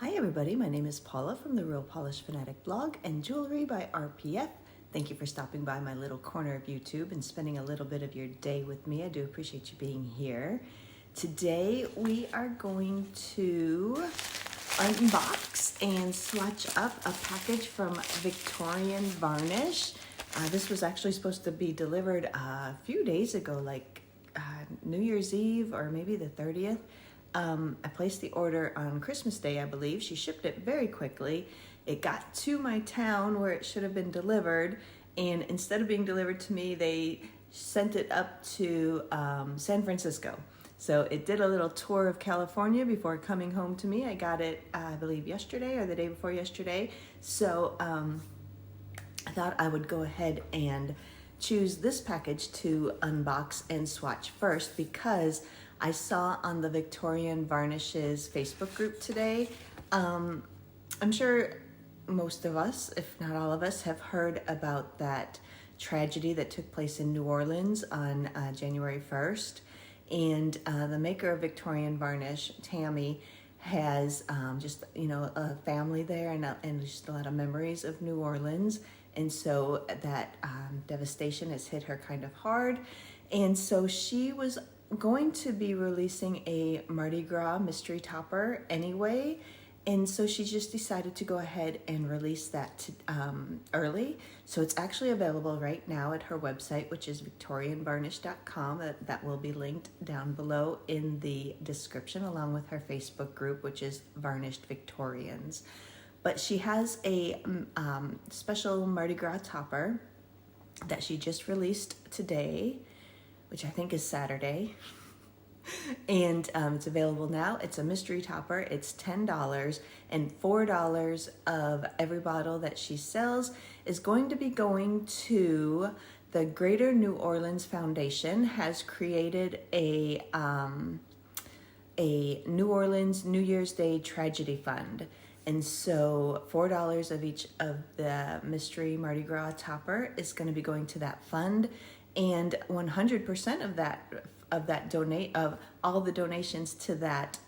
Hi everybody, my name is Paula from the Real Polish Fanatic blog and Jewelry by RPF. Thank you for stopping by my little corner of YouTube and spending a little bit of your day with me. I do appreciate you being here. Today we are going to unbox and swatch up a package from Victorian Varnish. This was actually supposed to be delivered a few days ago, like New Year's Eve or maybe the 30th. I placed the order on Christmas Day, I believe. She shipped it very quickly. It got to my town where it should have been delivered, and instead of being delivered to me, they sent it up to San Francisco. So it did a little tour of California before coming home to me. I got it, I believe, yesterday or the day before yesterday. So I thought I would go ahead and choose this package to unbox and swatch first because I saw on the Victorian Varnish's Facebook group today. I'm sure most of us, if not all of us, have heard about that tragedy that took place in New Orleans on January 1st. And the maker of Victorian Varnish, Tammy, has just, a family there and just a lot of memories of New Orleans. And so that devastation has hit her kind of hard. And so she was going to be releasing a Mardi Gras mystery topper anyway, and so she just decided to go ahead and release that early. So it's actually available right now at her website, which is victorianvarnish.com. That will be linked down below in the description, along with her Facebook group, which is Varnished Victorians. But she has a special Mardi Gras topper that she just released today, which I think is Saturday, and it's available now. It's a mystery topper. It's $10, and $4 of every bottle that she sells is going to be going to the Greater New Orleans Foundation. Has created a New Orleans New Year's Day tragedy fund. And so $4 of each of the mystery Mardi Gras topper is going to be going to that fund. And 100% of all the donations to that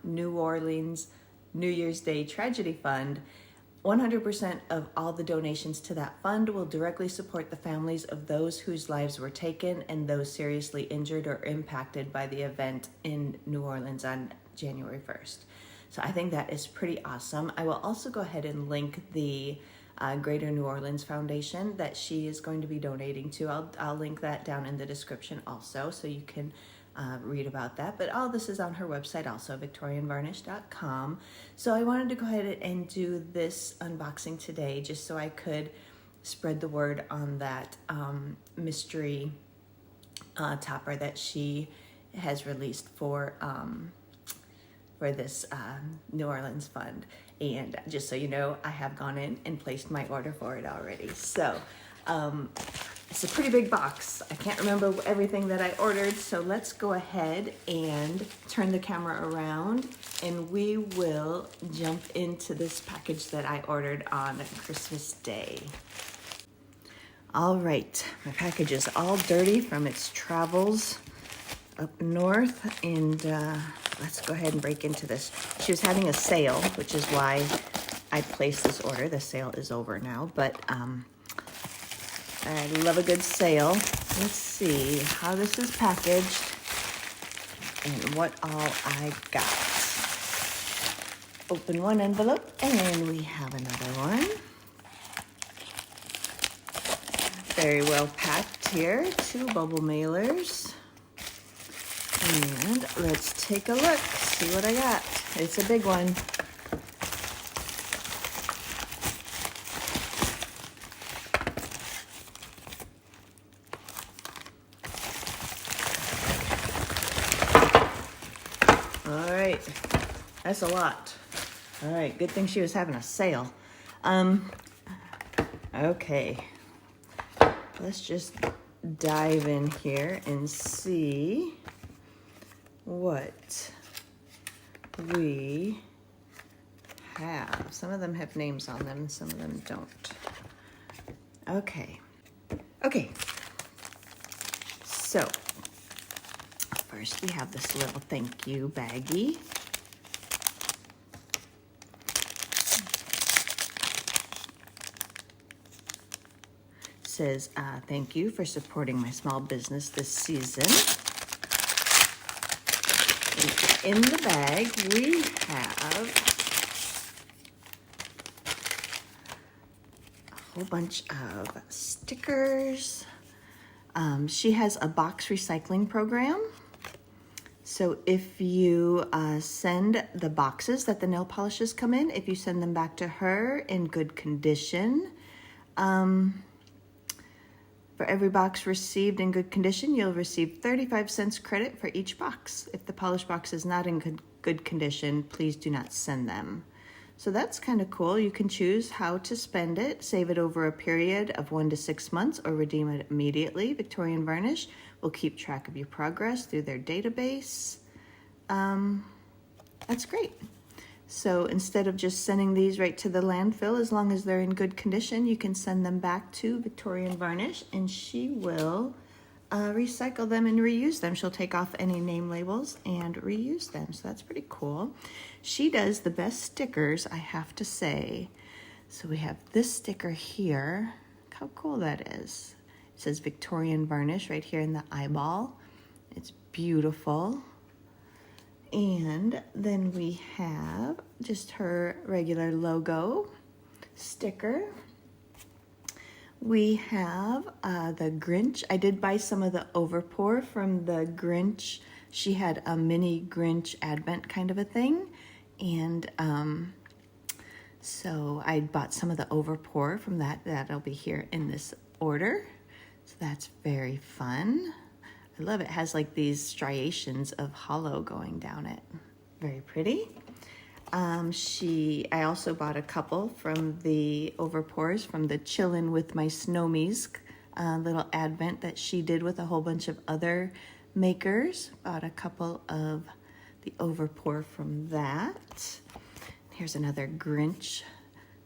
New Orleans New Year's Day Tragedy Fund, 100% of all the donations to that fund will directly support the families of those whose lives were taken and those seriously injured or impacted by the event in New Orleans on January 1st. So I think that is pretty awesome. I will also go ahead and link the Greater New Orleans Foundation that she is going to be donating to. I'll link that down in the description also, so you can read about that. But all this is on her website also, victorianvarnish.com. So I wanted to go ahead and do this unboxing today just so I could spread the word on that mystery topper that she has released for this New Orleans fund. And just so you know, I have gone in and placed my order for it already. So it's a pretty big box. I can't remember everything that I ordered, so let's go ahead and turn the camera around and we will jump into this package that I ordered on Christmas Day. All right, my package is all dirty from its travels up north, and let's go ahead and break into this. She was having a sale, which is why I placed this order. The sale is over now, but I love a good sale. Let's see how this is packaged and what all I got. Open one envelope, and we have another one. Very well packed here. 2 bubble mailers. And let's take a look, see what I got. It's a big one. All right, that's a lot. All right, good thing she was having a sale. Okay, let's just dive in here and see what we have. Some of them have names on them, some of them don't. Okay. So, first we have this little thank you baggie. says, thank you for supporting my small business this season. And in the bag, we have a whole bunch of stickers. She has a box recycling program. So if you send the boxes that the nail polishes come in, if you send them back to her in good condition, for every box received in good condition, you'll receive 35 cents credit for each box. If the polish box is not in good condition, please do not send them. So that's kind of cool. You can choose how to spend it, save it over a period of 1 to 6 months, or redeem it immediately. Victorian Varnish will keep track of your progress through their database. That's great. So instead of just sending these right to the landfill, as long as they're in good condition, you can send them back to Victorian Varnish, and she will recycle them and reuse them. She'll take off any name labels and reuse them. So that's pretty cool. She does the best stickers, I have to say. So we have this sticker here. Look how cool that is. It says Victorian Varnish right here in the eyeball. It's beautiful. And then we have just her regular logo sticker. We have the Grinch. I did buy some of the overpour from the Grinch. She had a mini Grinch advent kind of a thing. And so I bought some of the overpour from that. That'll be here in this order. So that's very fun. I love it. It has like these striations of hollow going down it. Very pretty. I also bought a couple from the overpours from the Chillin' with My Snowmies little advent that she did with a whole bunch of other makers. Bought a couple of the overpour from that. Here's another Grinch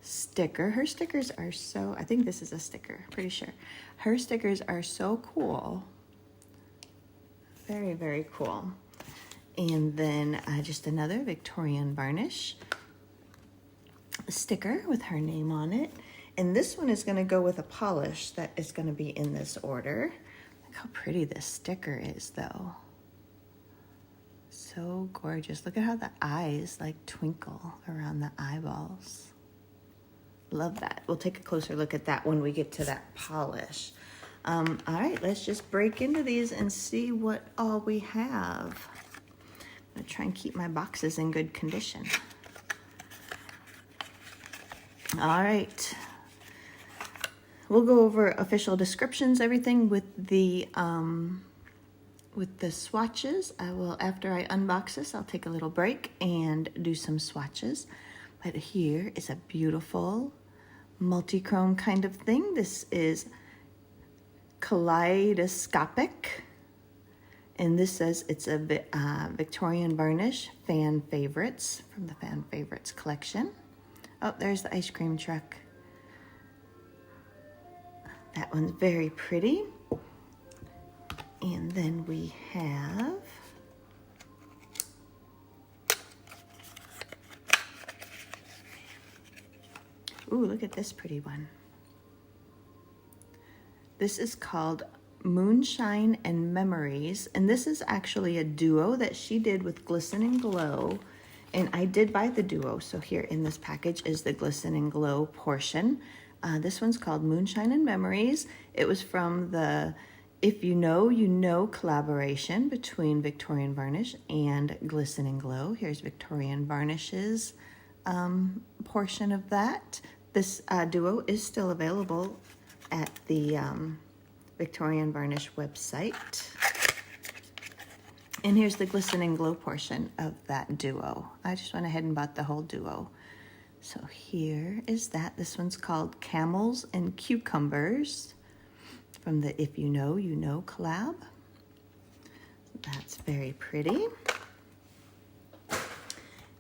sticker. Her stickers are so, I think this is a sticker, pretty sure. Her stickers are so cool. Very, very cool. And then just another Victorian Varnish sticker with her name on it. And this one is going to go with a polish that is going to be in this order. Look how pretty this sticker is, though. So gorgeous. Look at how the eyes like twinkle around the eyeballs. Love that. We'll take a closer look at that when we get to that polish. All right, let's just break into these and see what all we have. I'm gonna try and keep my boxes in good condition. All right. We'll go over official descriptions, everything with the swatches. I will, after I unbox this, I'll take a little break and do some swatches. But here is a beautiful multi-chrome kind of thing. This is kaleidoscopic, and this says it's a Victorian Varnish Fan Favorites from the Fan Favorites collection. Oh, there's the ice cream truck. That one's very pretty. And then we have ooh, look at this pretty one. This is called Moonshine and Memories, and this is actually a duo that she did with Glisten and Glow, and I did buy the duo, so here in this package is the Glisten and Glow portion. This one's called Moonshine and Memories. It was from the If You Know, You Know collaboration between Victorian Varnish and Glisten and Glow. Here's Victorian Varnish's portion of that. This duo is still available at the Victorian Varnish website. And here's the Glisten and Glow portion of that duo. I just went ahead and bought the whole duo. So here is that. This one's called Camels and Cucumbers from the If You Know, You Know collab. That's very pretty.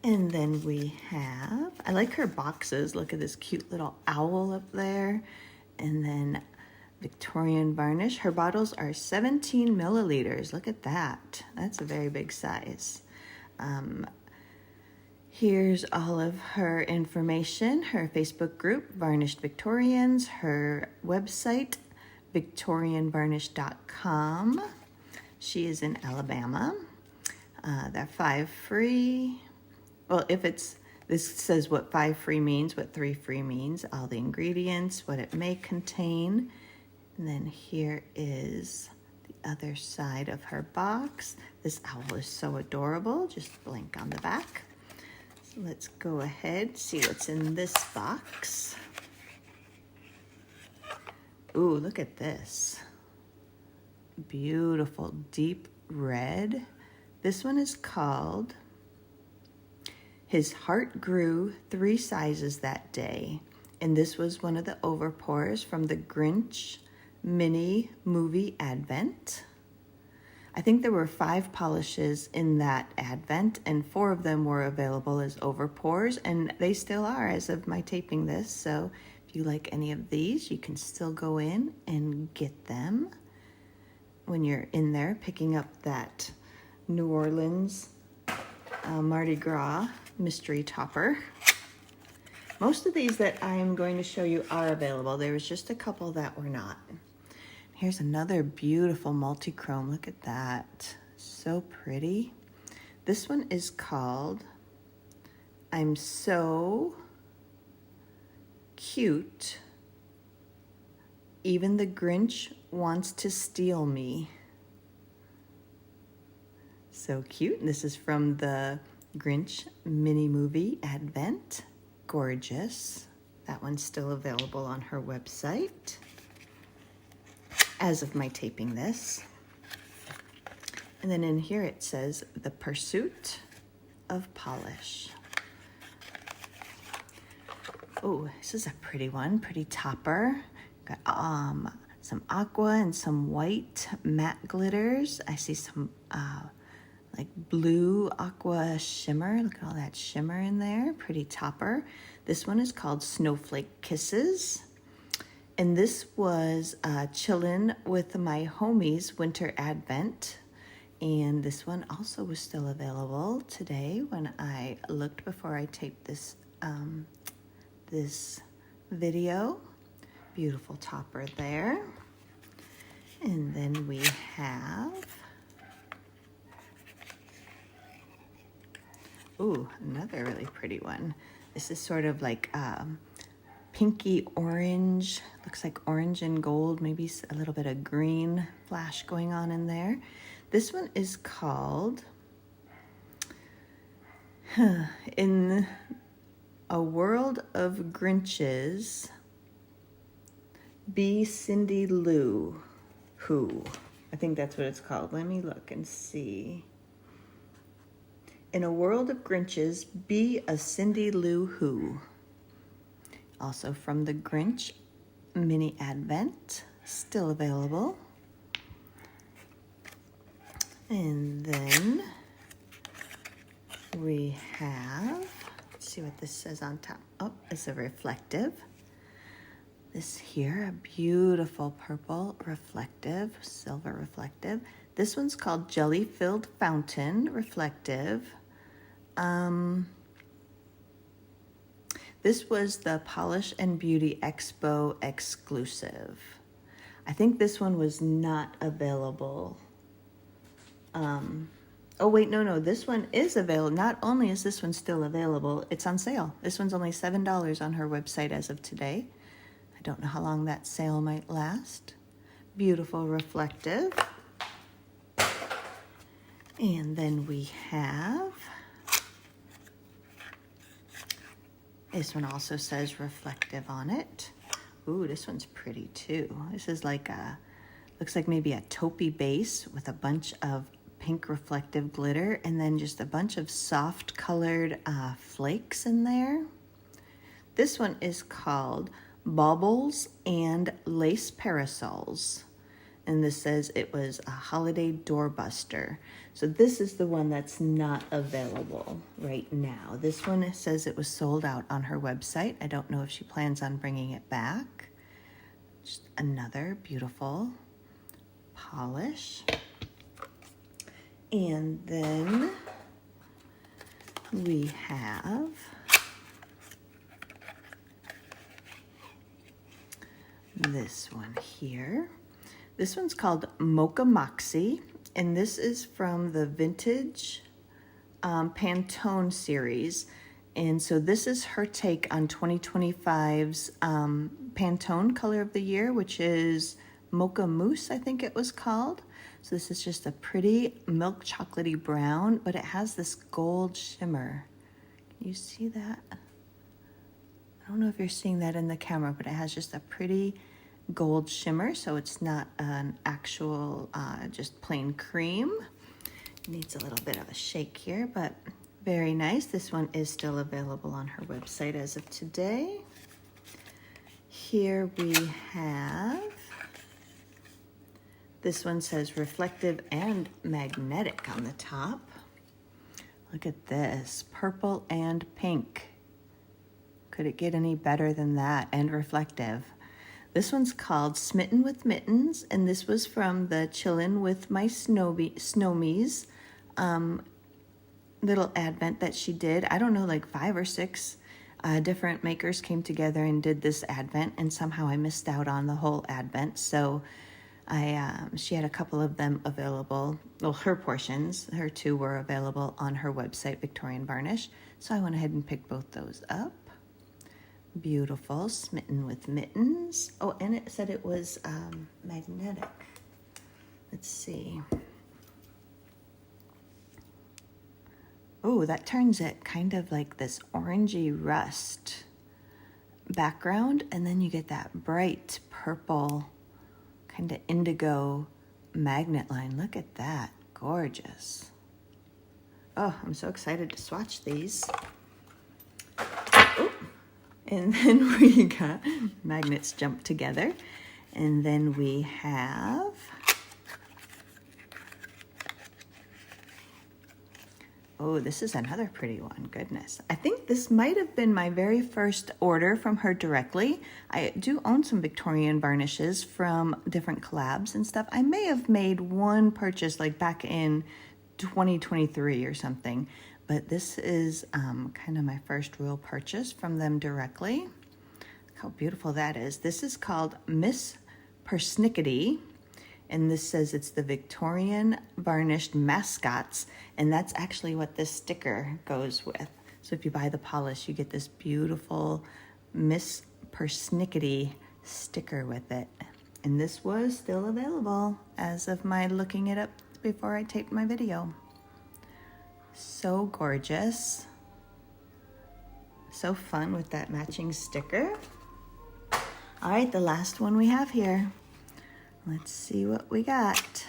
And then we have, I like her boxes. Look at this cute little owl up there. And then Victorian Varnish. Her bottles are 17 milliliters. Look at that. That's a very big size. Here's all of her information, her Facebook group, Varnished Victorians, her website, VictorianVarnish.com. She is in Alabama. They're 5 free. Well, this says what 5 free means, what 3 free means, all the ingredients, what it may contain. And then here is the other side of her box. This owl is so adorable. Just blank on the back. So let's go ahead, see what's in this box. Ooh, look at this. Beautiful deep red. This one is called His Heart Grew 3 Sizes That Day. And this was one of the overpours from the Grinch mini movie advent. I think there were 5 polishes in that advent, and 4 of them were available as overpours, and they still are as of my taping this. So if you like any of these, you can still go in and get them when you're in there picking up that New Orleans Mardi Gras mystery topper. Most of these that I'm going to show you are available. There was just a couple that were not. Here's another beautiful multi-chrome. Look at that. So pretty. This one is called I'm So Cute, Even the Grinch Wants to Steal Me. So cute. And this is from the Grinch mini movie advent. Gorgeous. That one's still available on her website as of my taping this. And then in here it says The Pursuit of Polish. Oh, this is a pretty one, pretty topper. Got some aqua and some white matte glitters. I see some like blue aqua shimmer. Look at all that shimmer in there. Pretty topper. This one is called Snowflake Kisses. And this was Chillin' with My Homies Winter Advent. And this one also was still available today when I looked before I taped this this video. Beautiful topper there. And then we have, ooh, another really pretty one. This is sort of like pinky orange, looks like orange and gold, maybe a little bit of green flash going on in there. This one is called In a World of Grinches, Be Cindy Lou Who. I think that's what it's called. Let me look and see. In a World of Grinches, Be a Cindy Lou Who. Also from the Grinch mini advent, still available. And then we have, let's see what this says on top. Oh, it's a reflective. This here, a beautiful purple reflective, silver reflective. This one's called Jelly Filled Fountain Reflective. This was the Polish and Beauty Expo exclusive. I think this one was not available. Oh wait, no, this one is available. Not only is this one still available, it's on sale. This one's only $7 on her website as of today. I don't know how long that sale might last. Beautiful reflective. And then we have, this one also says reflective on it. Ooh, this one's pretty too. This is like a, looks like maybe a taupey base with a bunch of pink reflective glitter and then just a bunch of soft colored flakes in there. This one is called Baubles and Lace Parasols. And this says it was a holiday doorbuster. So this is the one that's not available right now. This one says it was sold out on her website. I don't know if she plans on bringing it back. Just another beautiful polish. And then we have this one here. This one's called Mocha Moxie, and this is from the Vintage Pantone series. And so this is her take on 2025's Pantone Color of the Year, which is Mocha Mousse, I think it was called. So this is just a pretty milk chocolatey brown, but it has this gold shimmer. Can you see that? I don't know if you're seeing that in the camera, but it has just a pretty gold shimmer, so it's not an actual just plain cream. It needs a little bit of a shake here, but very nice. This one is still available on her website as of today. Here we have, this one says reflective and magnetic on the top. Look at this, purple and pink. Could it get any better than that? And reflective. This one's called Smitten with Mittens, and this was from the Chillin' with My Snowmies little advent that she did. I don't know, like 5 or 6 different makers came together and did this advent, and somehow I missed out on the whole advent. So she had a couple of them available. Well, her portions, her 2 were available on her website, Victorian Varnish. So I went ahead and picked both those up. Beautiful, Smitten with Mittens. Oh, and it said it was magnetic. Let's see. Oh, that turns it kind of like this orangey rust background, and then you get that bright purple kind of indigo magnet line. Look at that, gorgeous. Oh, I'm so excited to swatch these. Oh, and then we got magnets jump together, and then we have oh, this is another pretty one. Goodness. I think this might have been my very first order from her directly. I do own some Victorian varnishes from different collabs and stuff. I may have made one purchase like back in 2023 or something, but this is kind of my first real purchase from them directly. Look how beautiful that is. This is called Miss Persnickety. And this says it's the Victorian Varnished Mascots, and that's actually what this sticker goes with. So if you buy the polish, you get this beautiful Miss Persnickety sticker with it. And this was still available as of my looking it up before I taped my video. So gorgeous. So fun with that matching sticker. All right, the last one we have here. Let's see what we got.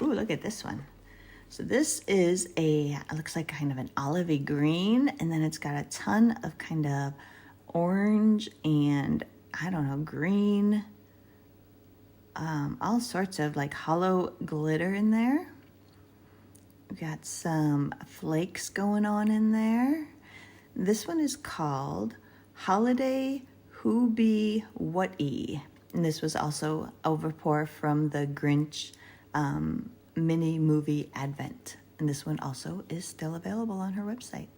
Ooh, look at this one. So this is it looks like kind of an olivey green, and then it's got a ton of kind of orange and I don't know, green, all sorts of like hollow glitter in there. We got some flakes going on in there. This one is called Holiday Who Be What-E. And this was also overpour from the Grinch mini movie Advent. And this one also is still available on her website.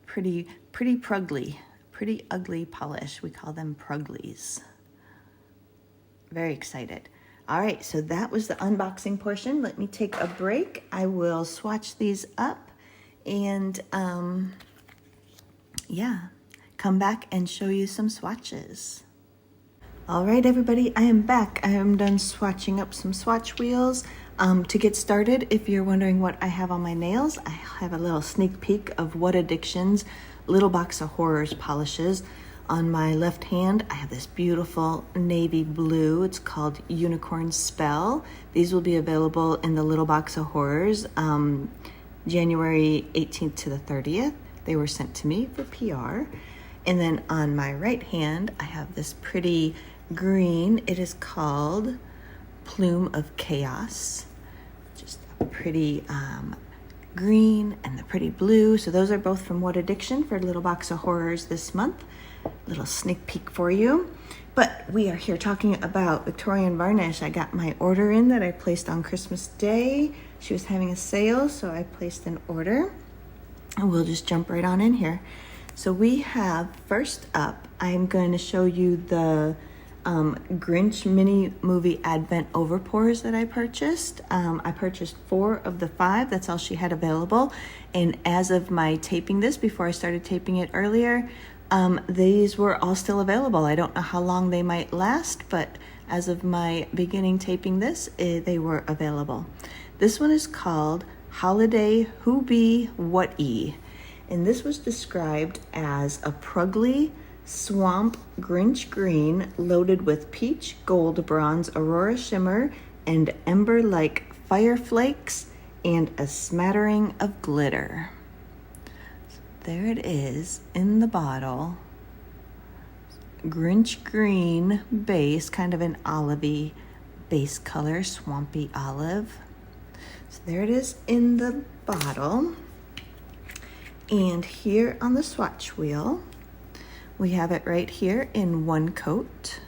Pretty prugly, pretty ugly polish. We call them pruglies. Very excited. All right, so that was the unboxing portion. Let me take a break. I will swatch these up and yeah, come back and show you some swatches. All right, everybody, I am back. I am done swatching up some swatch wheels. To get started, if you're wondering what I have on my nails, I have a little sneak peek of What Addictions Little Box of Horrors polishes. On my left hand, I have this beautiful navy blue. It's called Unicorn Spell. These will be available in the Little Box of Horrors, January 18th to the 30th. They were sent to me for PR. And then on my right hand, I have this pretty green. It is called Plume of Chaos. Just a pretty green and the pretty blue. So those are both from What Addiction for Little Box of Horrors this month. Little sneak peek for you. But we are here talking about Victorian Varnish. I got my order in that I placed on Christmas Day. She was having a sale, so I placed an order. And we'll just jump right on in here. So we have, first up, I'm going to show you the Grinch mini movie advent overpours that I purchased. I purchased 4 of the 5. That's all she had available. And as of my taping this, before I started taping it earlier, these were all still available. I don't know how long they might last, but as of my beginning taping this, they were available. This one is called Holiday Who Be What E. And this was described as a Prugly Swamp Grinch Green loaded with peach, gold, bronze, aurora shimmer, and ember-like fire flakes, and a smattering of glitter. So there it is in the bottle. Grinch green base, kind of an olivey base color, swampy olive. So there it is in the bottle. And here on the swatch wheel, we have it right here in 1 coat.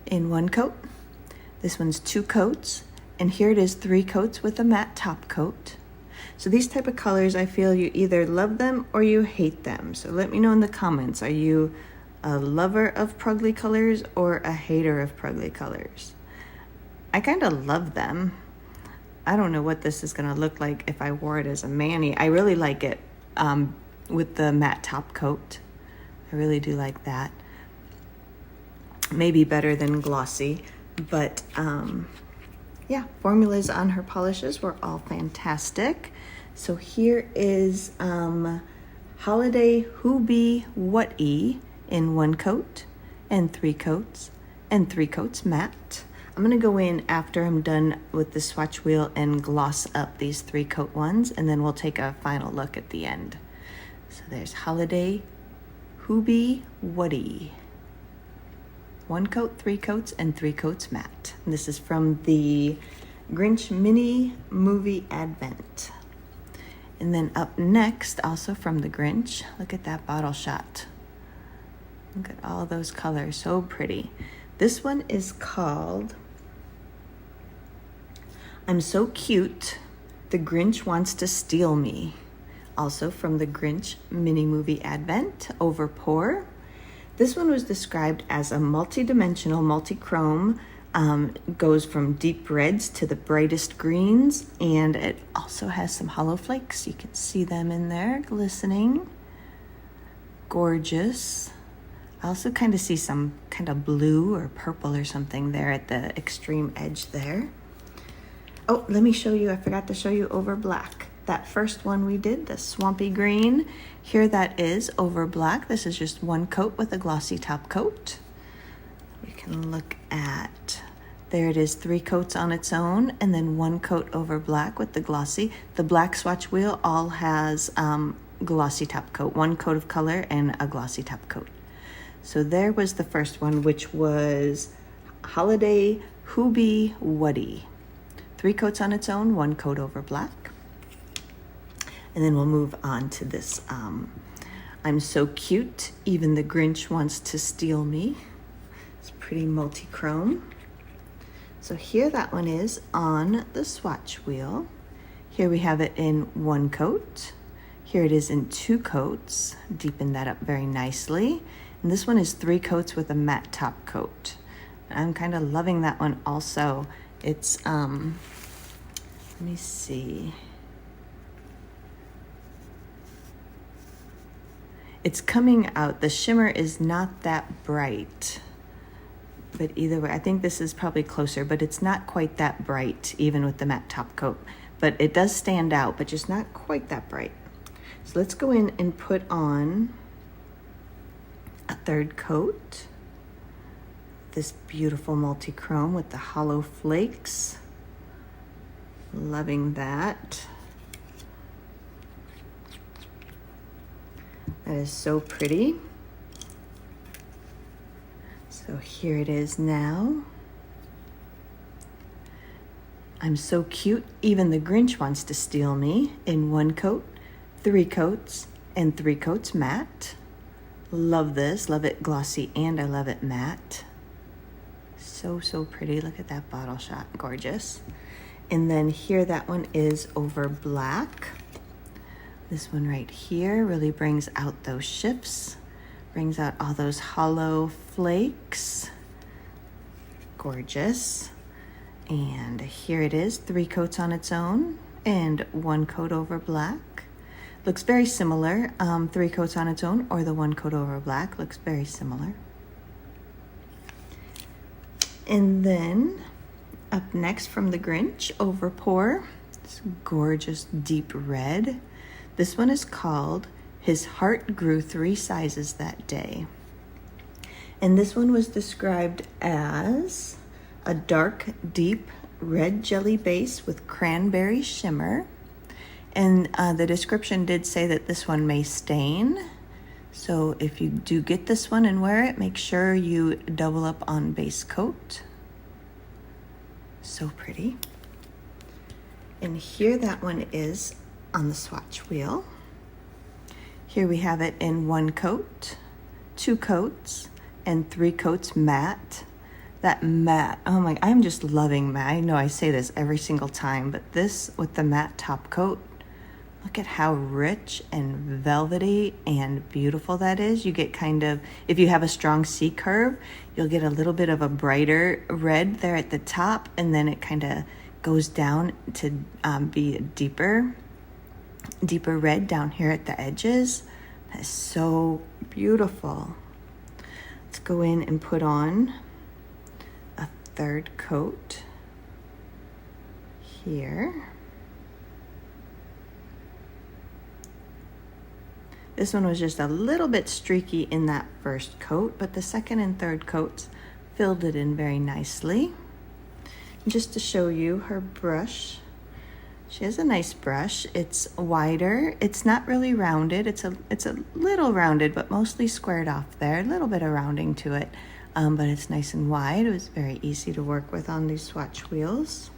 In 1 coat. This one's 2 coats. And here it is 3 coats with a matte top coat. So these type of colors, I feel you either love them or you hate them. So let me know in the comments, are you a lover of Prugly colors or a hater of Prugly colors? I kind of love them. I don't know what this is gonna look like if I wore it as a mani. I really like it with the matte top coat. I really do like that. Maybe better than glossy, but yeah, formulas on her polishes were all fantastic. So here is Holiday Who Be What E in 1 coat and 3 coats and 3 coats matte. I'm gonna go in after I'm done with the swatch wheel and gloss up these 3 coat ones, and then we'll take a final look at the end. So there's Holiday Who Be What E. 1 coat, 3 coats, and 3 coats matte. And this is from the Grinch Mini Movie Advent. And then up next, also from the Grinch, look at that bottle shot. Look at all those colors, so pretty. This one is called I'm So Cute, The Grinch Wants to Steal Me. Also from the Grinch Mini Movie Advent Overpour. This one was described as a multi-dimensional, multi-chrome, goes from deep reds to the brightest greens, and it also has some hollow flakes. You can see them in there, glistening. Gorgeous. I also kind of see some kind of blue or purple or something there at the extreme edge there. Oh, let me show you, I forgot to show you over black. That first one we did, the swampy green, here that is over black. This is just 1 coat with a glossy top coat. We can look at, there it is, 3 coats on its own, and then 1 coat over black with the glossy. The black swatch wheel all has glossy top coat, 1 coat of color and a glossy top coat. So there was the first one, which was Holiday Who Be What E. 3 coats on its own, 1 coat over black. And then we'll move on to this I'm So Cute, Even the Grinch Wants to Steal Me. It's pretty multi-chrome. So here that one is on the swatch wheel. Here we have it in 1 coat. Here it is in 2 coats. Deepen that up very nicely. And this one is 3 coats with a matte top coat. I'm kind of loving that one also. It's, let me see. It's coming out, the shimmer is not that bright, but either way, I think this is probably closer, but it's not quite that bright, even with the matte top coat. But it does stand out, but just not quite that bright. So let's go in and put on a 3rd coat. This beautiful multi-chrome with the hollow flakes. Loving that. That is so pretty. So here it is now. I'm So Cute, Even the Grinch Wants to Steal Me in 1 coat, 3 coats, and 3 coats matte. Love this, love it glossy, and I love it matte. So, so pretty. Look at that bottle shot, gorgeous. And then here that one is over black. This one right here really brings out those shifts, brings out all those hollow flakes. Gorgeous. And here it is, 3 coats on its own and 1 coat over black. Looks very similar, 3 coats on its own or the 1 coat over black, looks very similar. And then up next from the Grinch, over pour, this gorgeous deep red. This one is called His Heart Grew 3 Sizes That Day. And this one was described as a dark, deep red jelly base with cranberry shimmer. And the description did say that this one may stain. So if you do get this one and wear it, make sure you double up on base coat. So pretty. And here that one is on the swatch wheel. Here we have it in 1 coat, 2 coats, and 3 coats matte. That matte, oh my, I'm just loving matte. I know I say this every single time, but this with the matte top coat, look at how rich and velvety and beautiful that is. You get kind of, if you have a strong C curve, you'll get a little bit of a brighter red there at the top, and then it kind of goes down to be a deeper red down here at the edges. That's so beautiful. Let's go in and put on a 3rd coat here. This one was just a little bit streaky in that 1st coat, but the 2nd and 3rd coats filled it in very nicely. And just to show you her brush, she has a nice brush. It's wider. It's not really rounded. It's a little rounded, but mostly squared off there. A little bit of rounding to it, but it's nice and wide. It was very easy to work with on these swatch wheels.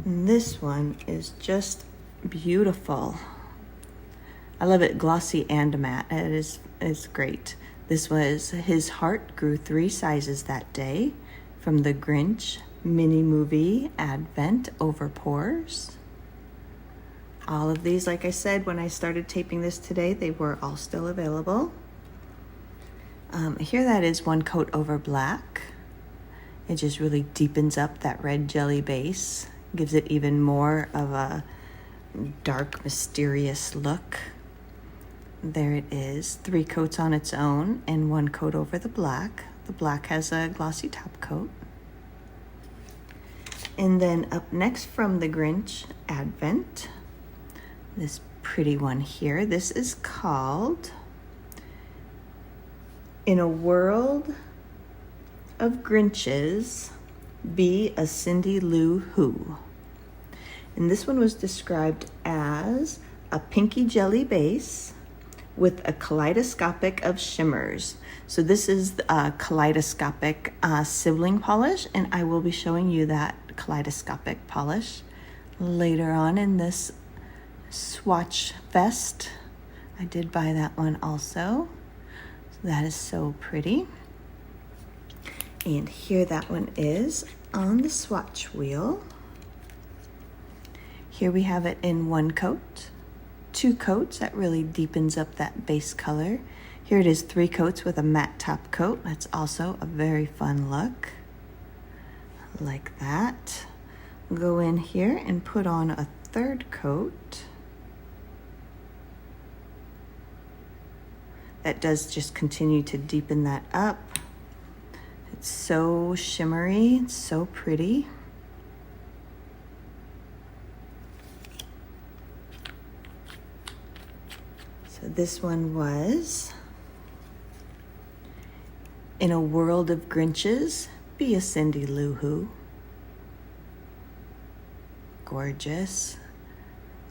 And this one is just beautiful. I love it glossy and matte. It's great. This was His Heart Grew 3 Sizes That Day from the Grinch mini movie Advent Over Pours. All of these, like I said, when I started taping this today, they were all still available. Here that is 1 coat over black. It just really deepens up that red jelly base, gives it even more of a dark, mysterious look. There it is, 3 coats on its own and 1 coat over the black. The black has a glossy top coat. And then up next from the Grinch Advent, this pretty one here. This is called In a World of Grinches, Be a Cindy Lou Who. And this one was described as a pinky jelly base with a kaleidoscopic of shimmers. So this is a kaleidoscopic sibling polish, and I will be showing you that kaleidoscopic polish later on in this swatch fest. I did buy that one also. So that is so pretty. And here that one is on the swatch wheel. Here we have it in 1 coat, 2 coats. That really deepens up that base color. Here it is 3 coats with a matte top coat. That's also a very fun look. Like that. Go in here and put on a 3rd coat. That does just continue to deepen that up. It's so shimmery, it's so pretty. So this one was In a World of Grinches, Be a Cindy Lou Who. Gorgeous.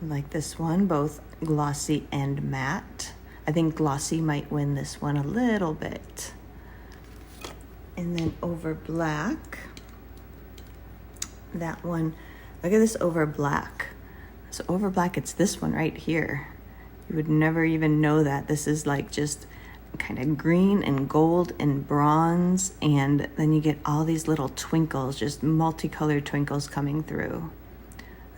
Like this one, both glossy and matte. I think glossy might win this one a little bit. And then over black, that one, look at this over black. So over black, it's this one right here. You would never even know that. This is like just kind of green and gold and bronze, and then you get all these little twinkles, just multicolored twinkles coming through.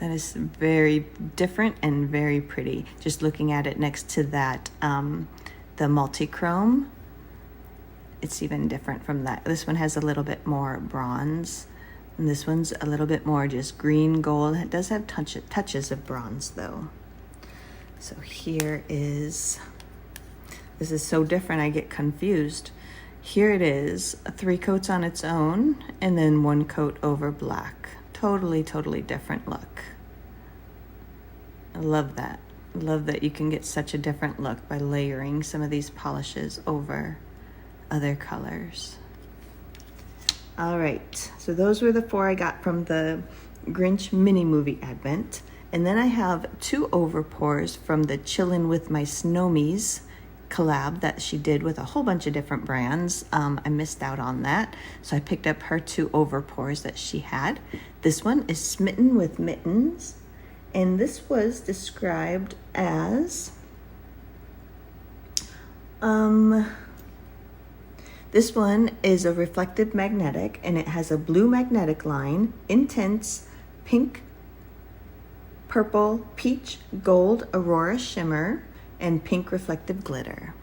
That is very different and very pretty. Just looking at it next to that, the multi-chrome, it's even different from that. This one has a little bit more bronze, and this one's a little bit more just green gold. It does have touches of bronze though. So here is, this is so different, I get confused. Here it is, 3 coats on its own, and then 1 coat over black. Totally, totally different look. I love that. I love that you can get such a different look by layering some of these polishes over other colors. All right, so those were the 4 I got from the Grinch mini movie advent. And then I have 2 overpours from the Chillin' With My Snowmies collab that she did with a whole bunch of different brands. I missed out on that, so I picked up her 2 overpours that she had. This one is Smitten with Mittens, and this was described as this one is a reflective magnetic, and it has a blue magnetic line, intense pink, purple, peach, gold, aurora shimmer, and pink reflective glitter.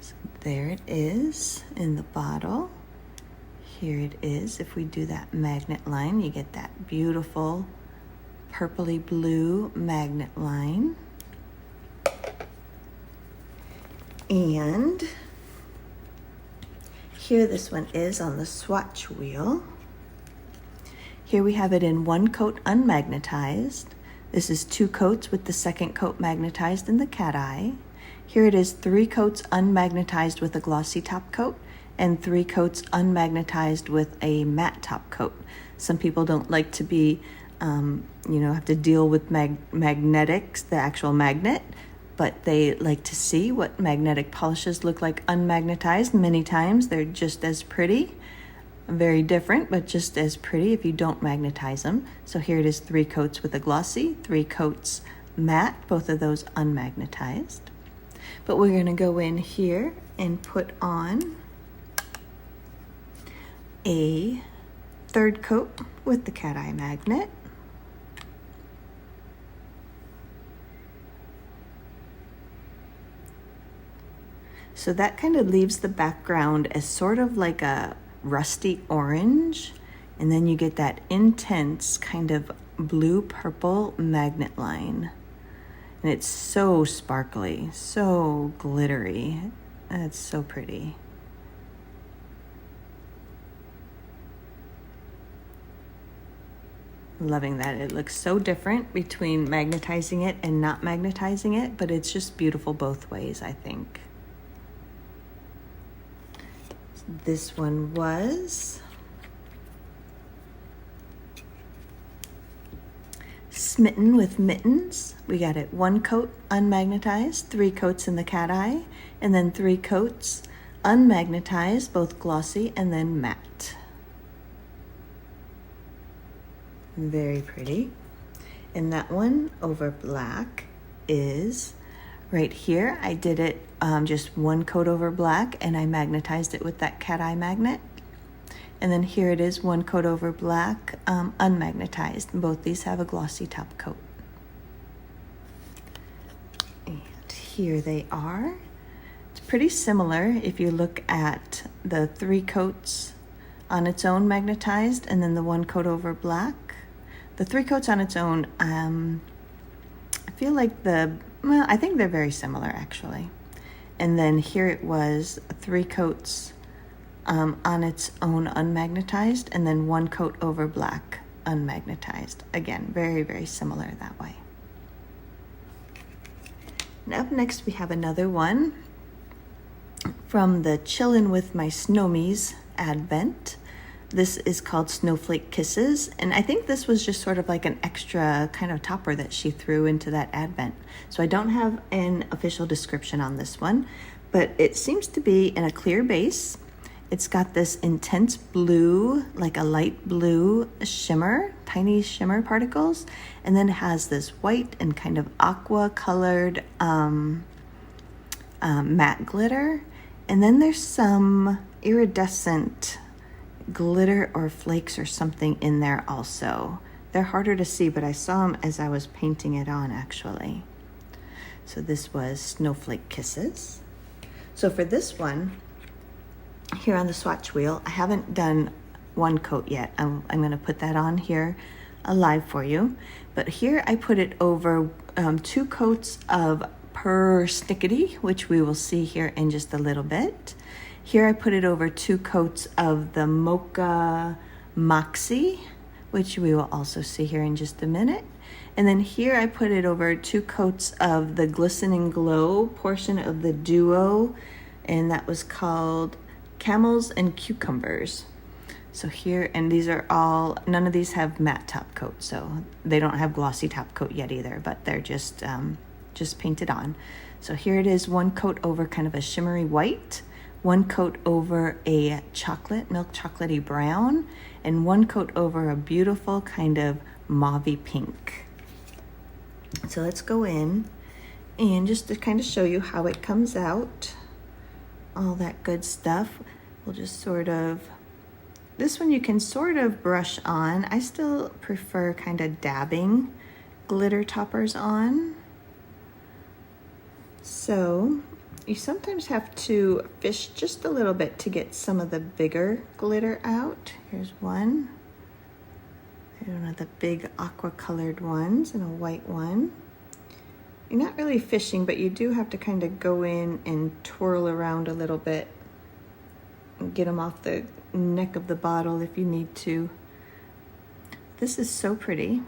So there it is in the bottle. Here it is. If we do that magnet line, you get that beautiful purpley blue magnet line. And here this one is on the swatch wheel. Here we have it in 1 coat unmagnetized. This is 2 coats with the 2nd coat magnetized in the cat eye. Here it is 3 coats unmagnetized with a glossy top coat and 3 coats unmagnetized with a matte top coat. Some people don't like to be, have to deal with magnetics, the actual magnet, but they like to see what magnetic polishes look like unmagnetized. Many times they're just as pretty. Very different, but just as pretty if you don't magnetize them. So here it is 3 coats with a glossy, 3 coats matte, both of those unmagnetized. But we're gonna go in here and put on a 3rd coat with the cat eye magnet. So that kind of leaves the background as sort of like a rusty orange, and then you get that intense kind of blue purple magnet line, and it's so sparkly, so glittery, and it's so pretty. Loving that. It looks so different between magnetizing it and not magnetizing it, but it's just beautiful both ways, I think. This one was Smitten with Mittens. We got it 1 coat unmagnetized, 3 coats in the cat eye, and then 3 coats unmagnetized, both glossy and then matte. Very pretty. And that one over black is right here. I did it just 1 coat over black, and I magnetized it with that cat eye magnet. And then here it is 1 coat over black, unmagnetized. Both these have a glossy top coat. And here they are. It's pretty similar if you look at the 3 coats on its own magnetized and then the 1 coat over black. The 3 coats on its own, I feel like I think they're very similar actually. And then here it was 3 coats on its own unmagnetized, and then 1 coat over black unmagnetized. Again, very, very similar that way. And up next we have another one from the Chillin' With My Snowmies advent. This is called Snowflake Kisses, and I think this was just sort of like an extra kind of topper that she threw into that advent. So I don't have an official description on this one, but it seems to be in a clear base. It's got this intense blue, like a light blue shimmer, tiny shimmer particles, and then it has this white and kind of aqua colored matte glitter, and then there's some iridescent glitter or flakes or something in there also. They're harder to see, but I saw them as I was painting it on actually. So this was Snowflake Kisses. So for this one, here on the swatch wheel, I haven't done one coat yet. I'm gonna put that on here live for you. But here I put it over 2 coats of Persnickety, which we will see here in just a little bit. Here I put it over 2 coats of the Mocha Moxie, which we will also see here in just a minute. And then here I put it over 2 coats of the Glistening Glow portion of the Duo, and that was called Camels and Cucumbers. So here, and these are all, none of these have matte top coat, so they don't have glossy top coat yet either, but they're just painted on. So here it is, 1 coat over kind of a shimmery white, 1 coat over a chocolate, milk chocolatey brown, and 1 coat over a beautiful kind of mauvey pink. So let's go in, and just to kind of show you how it comes out, all that good stuff, we'll just sort of, this one you can sort of brush on. I still prefer kind of dabbing glitter toppers on. So you sometimes have to fish just a little bit to get some of the bigger glitter out. Here's one. Here's one of the big aqua colored ones and a white one. You're not really fishing, but you do have to kind of go in and twirl around a little bit and get them off the neck of the bottle if you need to. This is so pretty.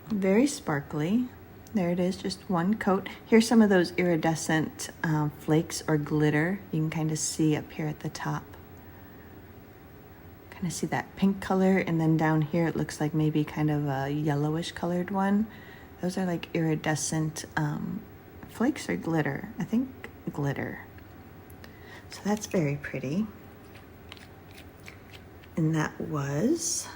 Very sparkly. There it is, just 1 coat. Here's some of those iridescent flakes or glitter. You can kind of see up here at the top. Kind of see that pink color, and then down here it looks like maybe kind of a yellowish colored one. Those are like iridescent flakes or glitter. I think glitter. So that's very pretty. And that was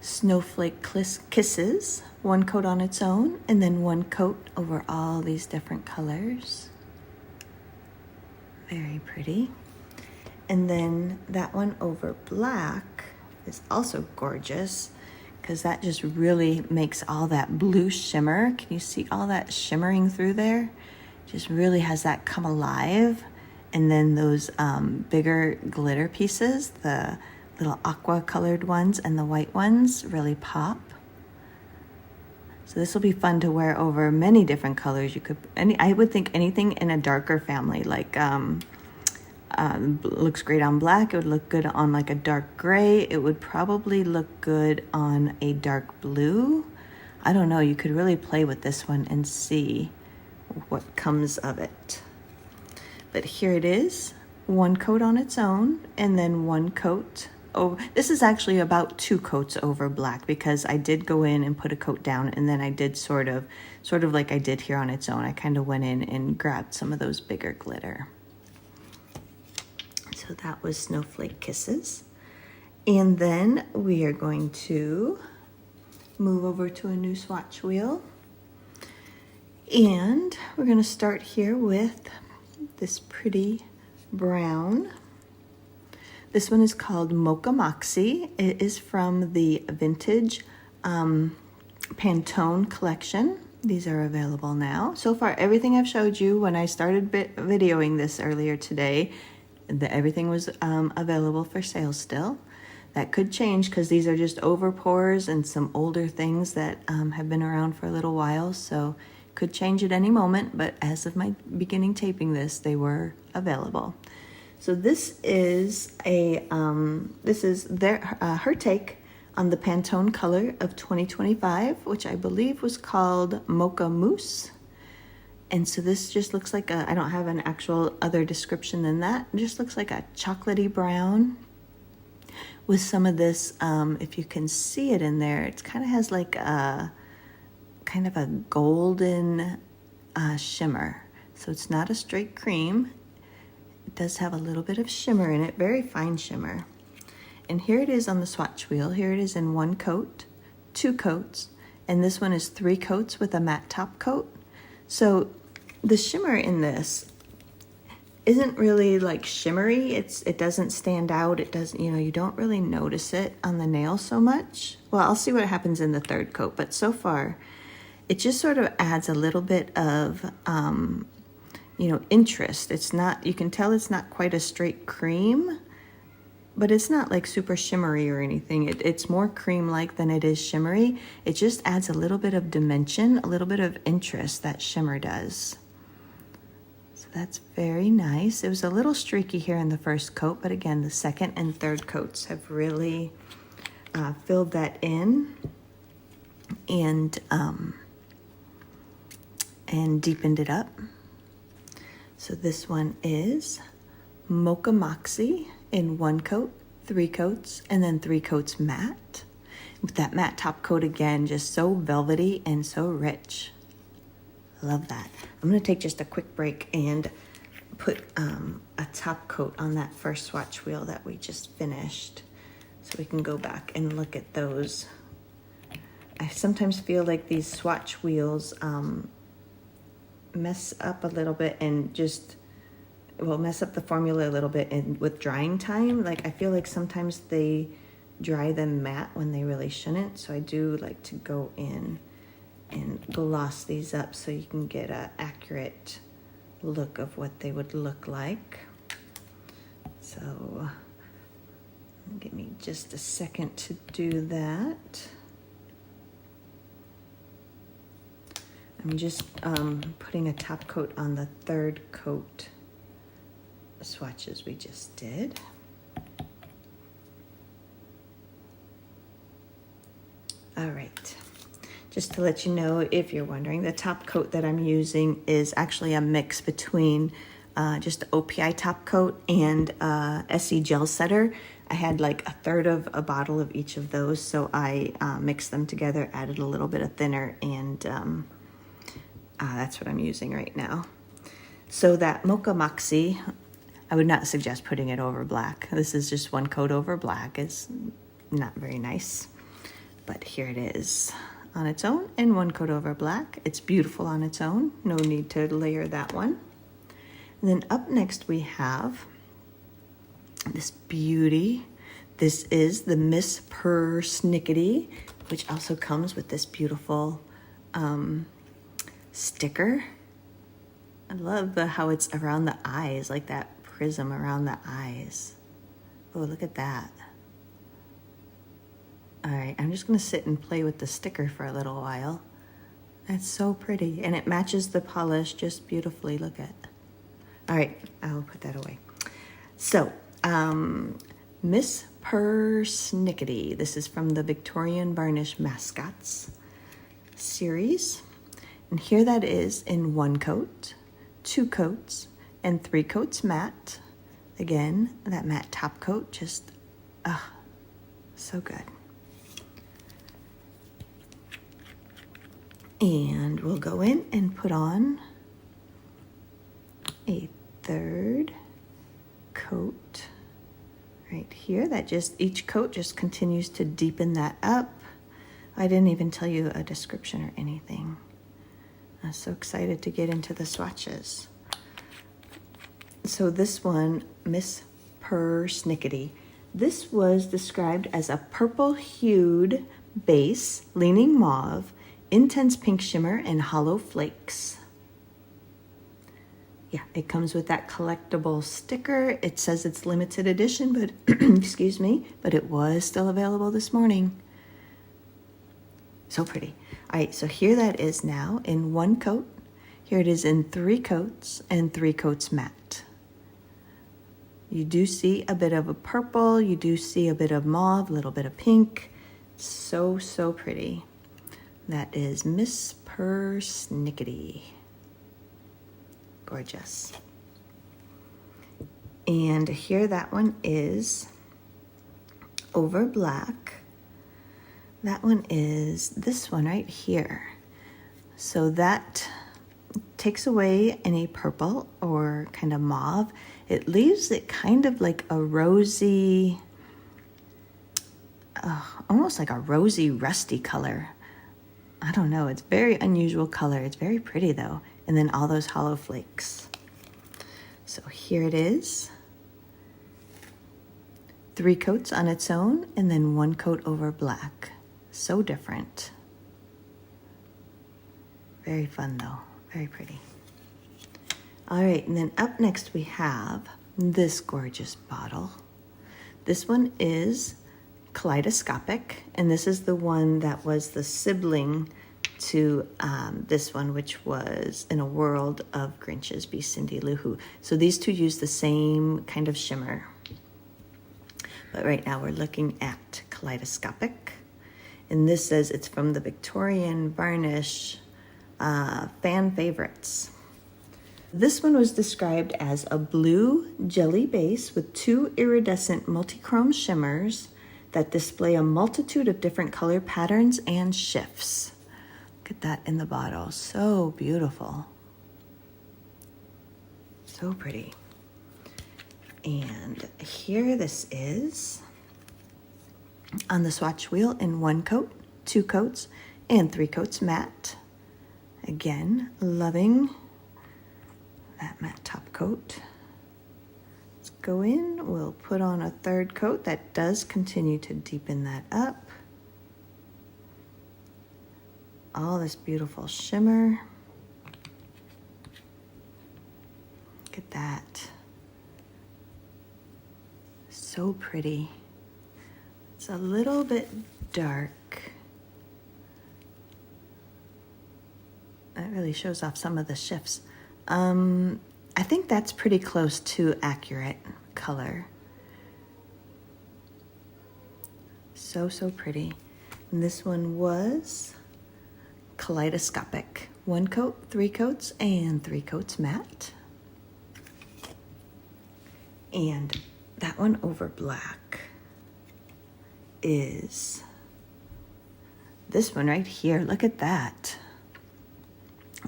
Snowflake Kisses, 1 coat on its own, and then 1 coat over all these different colors. Very pretty. And then that one over black is also gorgeous, because that just really makes all that blue shimmer. Can you see all that shimmering through there? Just really has that come alive. And then those bigger glitter pieces, the little aqua colored ones and the white ones, really pop. So this will be fun to wear over many different colors. You could, I would think anything in a darker family, like looks great on black. It would look good on like a dark gray. It would probably look good on a dark blue. I don't know, you could really play with this one and see what comes of it. But here it is, 1 coat on its own, and then 1 coat over. This is actually about 2 coats over black, because I did go in and put a coat down, and then I did sort of like I did here on its own. I kind of went in and grabbed some of those bigger glitter. So that was Snowflake Kisses. And then we are going to move over to a new swatch wheel. And we're going to start here with this pretty brown. This one is called Mocha Moxie. It is from the vintage Pantone collection. These are available now. So far, everything I've showed you when I started videoing this earlier today, everything was available for sale still. That could change, because these are just over pours and some older things that have been around for a little while, so could change at any moment, but as of my beginning taping this, they were available. So this is her take on the Pantone color of 2025, which I believe was called Mocha Mousse. And so this just looks like I don't have an actual other description than that. It just looks like a chocolatey brown with some of this, if you can see it in there, it kind of has like a kind of a golden shimmer. So it's not a straight cream. It does have a little bit of shimmer in it, very fine shimmer. And here it is on the swatch wheel. Here it is in 1 coat, 2 coats, and this one is 3 coats with a matte top coat. So the shimmer in this isn't really like shimmery. It doesn't stand out. It doesn't, you know, you don't really notice it on the nail so much. Well, I'll see what happens in the third coat, but so far it just sort of adds a little bit of, you know, interest. It's not, you can tell it's not quite a straight cream, but it's not like super shimmery or anything. It's more cream-like than it is shimmery. It just adds a little bit of dimension, a little bit of interest that shimmer does. So that's very nice. It was a little streaky here in the first coat, but again, the second and third coats have really filled that in and deepened it up. So this one is Mocha Moxie in 1 coat, 3 coats, and then 3 coats matte. With that matte top coat again, just so velvety and so rich. Love that. I'm gonna take just a quick break and put a top coat on that first swatch wheel that we just finished so we can go back and look at those. I sometimes feel like these swatch wheels mess up a little bit and just, well, mess up the formula a little bit and with drying time. Like I feel like sometimes they dry them matte when they really shouldn't. So I do like to go in and gloss these up so you can get an accurate look of what they would look like. So give me just a second to do that. I'm just putting a top coat on the third coat swatches we just did. All right. Just to let you know, if you're wondering, the top coat that I'm using is actually a mix between just OPI top coat and SE gel setter. I had like 1/3 of a bottle of each of those, so I mixed them together, added a little bit of thinner, and that's what I'm using right now. So that Mocha Moxie, I would not suggest putting it over black. This is just 1 coat over black. It's not very nice, but here it is on its own and 1 coat over black. It's beautiful on its own. No need to layer that one. And then up next we have this beauty. This is the Miss Persnickety, which also comes with this beautiful sticker. I love how it's around the eyes, like that prism around the eyes. Oh, look at that. All right, I'm just gonna sit and play with the sticker for a little while. That's so pretty, and it matches the polish just beautifully. Look at. All right, I'll put that away. So, Miss Persnickety. This is from the Victorian Varnish Mascots series. And here that is in 1 coat, 2 coats, and 3 coats matte. Again, that matte top coat, just, so good. And we'll go in and put on a 3rd coat right here. That just, each coat just continues to deepen that up. I didn't even tell you a description or anything. I'm so excited to get into the swatches. So this one, Miss Persnickety, this was described as a purple-hued base, leaning mauve, intense pink shimmer, and hollow flakes. Yeah, it comes with that collectible sticker. It says it's limited edition, but excuse me, but it was still available this morning. So pretty. All right, so here that is now in 1 coat. Here it is in 3 coats and 3 coats matte. You do see a bit of a purple, you do see a bit of mauve, a little bit of pink. So, so pretty. That is Miss Persnickety. Gorgeous. And here that one is over black. That one is this one right here. So that takes away any purple or kind of mauve. It leaves it kind of like a rosy, almost like a rosy rusty color. I don't know, it's very unusual color. It's very pretty though. And then all those hollow flakes. So here it is. 3 coats on its own and then 1 coat over black. So different. Very fun though, very pretty. All right, and then up next we have this gorgeous bottle. This one is kaleidoscopic, and this is the one that was the sibling to this one, which was In a World of Grinches by Cindy Lou Who. So these two use the same kind of shimmer. But right now we're looking at kaleidoscopic. And this says it's from the Victorian Varnish fan favorites. This one was described as a blue jelly base with 2 iridescent multichrome shimmers that display a multitude of different color patterns and shifts. Look at that in the bottle. So beautiful. So pretty. And here this is on the swatch wheel in 1 coat, 2 coats, and 3 coats matte. Again, loving that matte top coat. Let's go in, we'll put on a 3rd coat that does continue to deepen that up. All this beautiful shimmer. Look at that. So pretty. It's a little bit dark. That really shows off some of the shifts. I think that's pretty close to accurate color. So pretty. And this one was kaleidoscopic. 1 coat, 3 coats, and 3 coats matte. And that one over black is this one right here. Look at that.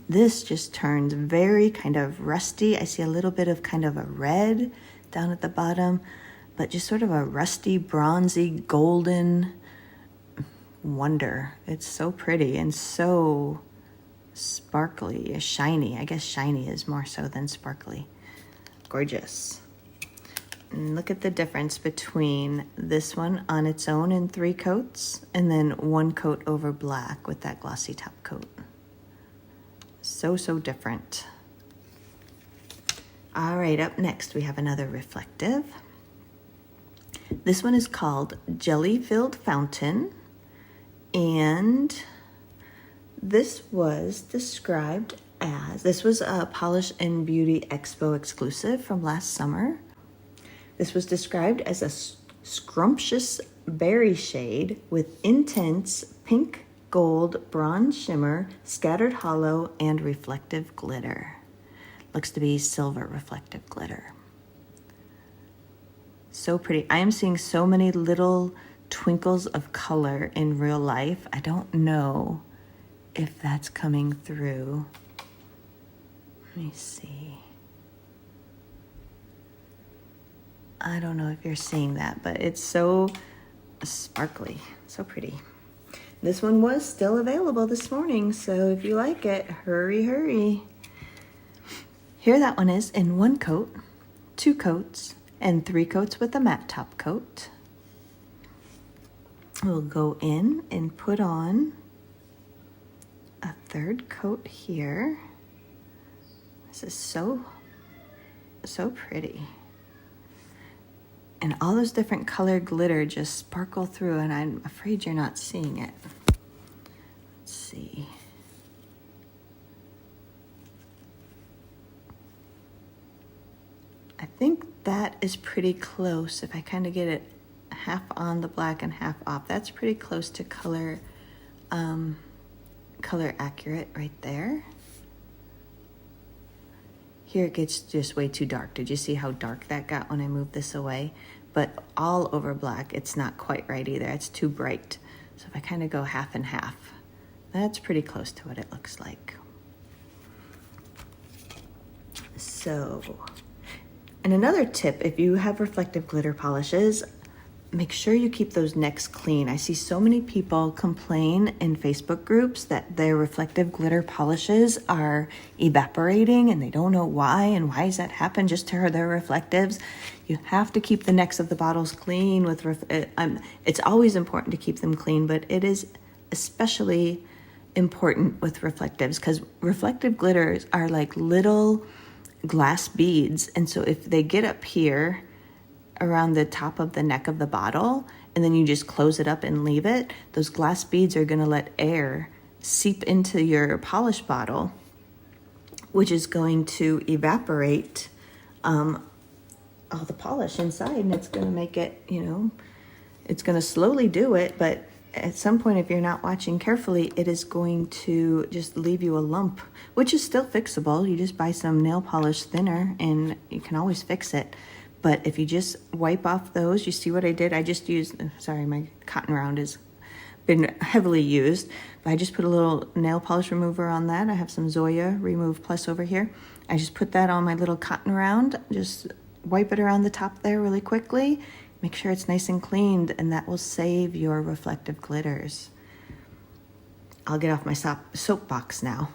This just turns very kind of rusty. I see a little bit of kind of a red down at the bottom, but just sort of a rusty, bronzy, golden wonder. It's so pretty and so sparkly, shiny. I guess shiny is more so than sparkly. Gorgeous. And look at the difference between this one on its own in 3 coats and then 1 coat over black with that glossy top coat. So different. All right, up next we have another reflective. This one is called Jelly Filled Fountain, and this was described as, this was a Polish and Beauty Expo exclusive from last summer. This was described as a scrumptious berry shade with intense pink, gold, bronze shimmer, scattered hollow, and reflective glitter. Looks to be silver reflective glitter. So pretty. I am seeing so many little twinkles of color in real life. I don't know if that's coming through. Let me see. I don't know if you're seeing that, but it's so sparkly, so pretty. This one was still available this morning, so if you like it, hurry. Here that one is in 1 coat, 2 coats, and 3 coats with a matte top coat. We'll go in and put on a 3rd coat here. This is so pretty. And all those different color glitter just sparkle through, and I'm afraid you're not seeing it. Let's see. I think that is pretty close. If I kind of get it half on the black and half off, that's pretty close to color accurate right there. Here it gets just way too dark. Did you see how dark that got when I moved this away? But all over black, it's not quite right either. It's too bright. So if I kind of go half and half, that's pretty close to what it looks like. So, and another tip, if you have reflective glitter polishes, make sure you keep those necks clean. I see so many people complain in Facebook groups that their reflective glitter polishes are evaporating and they don't know why, and why does that happen just to their reflectives. You have to keep the necks of the bottles clean with it's always important to keep them clean, but it is especially important with reflectives because reflective glitters are like little glass beads, and so if they get up here around the top of the neck of the bottle and then you just close it up and leave it, those glass beads are going to let air seep into your polish bottle, which is going to evaporate all the polish inside, and it's going to make it, it's going to slowly do it, but at some point, if you're not watching carefully, it is going to just leave you a lump, which is still fixable. You just buy some nail polish thinner and you can always fix it. But if you just wipe off those, you see what I did? I just used, sorry, my cotton round has been heavily used, but I just put a little nail polish remover on that. I have some Zoya Remove Plus over here. I just put that on my little cotton round, just wipe it around the top there really quickly. Make sure it's nice and cleaned, and that will save your reflective glitters. I'll get off my soapbox now.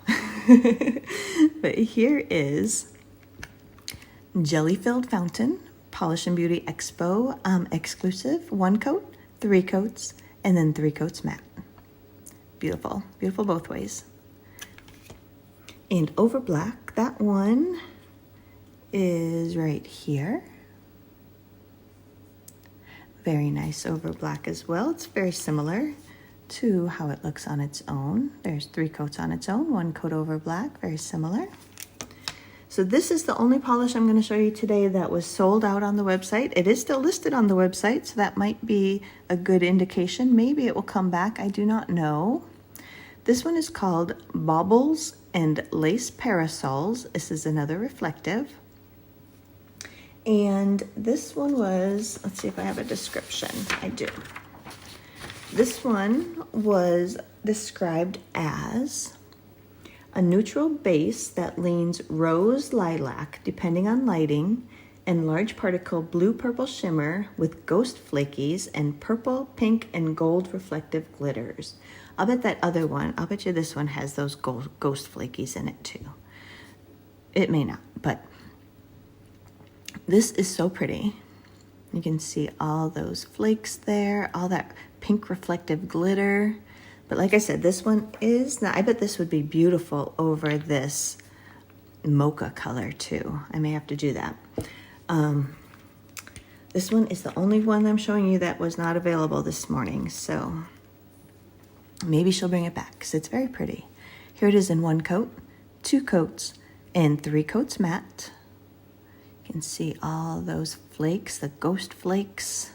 But here is Jelly Filled Fountain Polish and Beauty Expo exclusive, 1 coat, 3 coats, and then 3 coats matte. Beautiful, beautiful both ways. And over black, that one is right here. Very nice over black as well. It's very similar to how it looks on its own. There's 3 coats on its own, 1 coat over black, very similar. So this is the only polish I'm going to show you today that was sold out on the website. It is still listed on the website, so that might be a good indication. Maybe it will come back, I do not know. This one is called Baubles and Lace Parasols. This is another reflective. And this one was, let's see if I have a description. I do. This one was described as a neutral base that leans rose lilac, depending on lighting, and large particle blue-purple shimmer with ghost flakies and purple, pink, and gold reflective glitters. I'll bet that other one, I'll bet you this one has those ghost flakies in it too. It may not, but this is so pretty. You can see all those flakes there, all that pink reflective glitter. But like I said, this one is, now I bet this would be beautiful over this mocha color too. I may have to do that. This one is the only one I'm showing you that was not available this morning. So maybe she'll bring it back because it's very pretty. Here it is in 1 coat, 2 coats, and 3 coats matte. You can see all those flakes, the ghost flakes.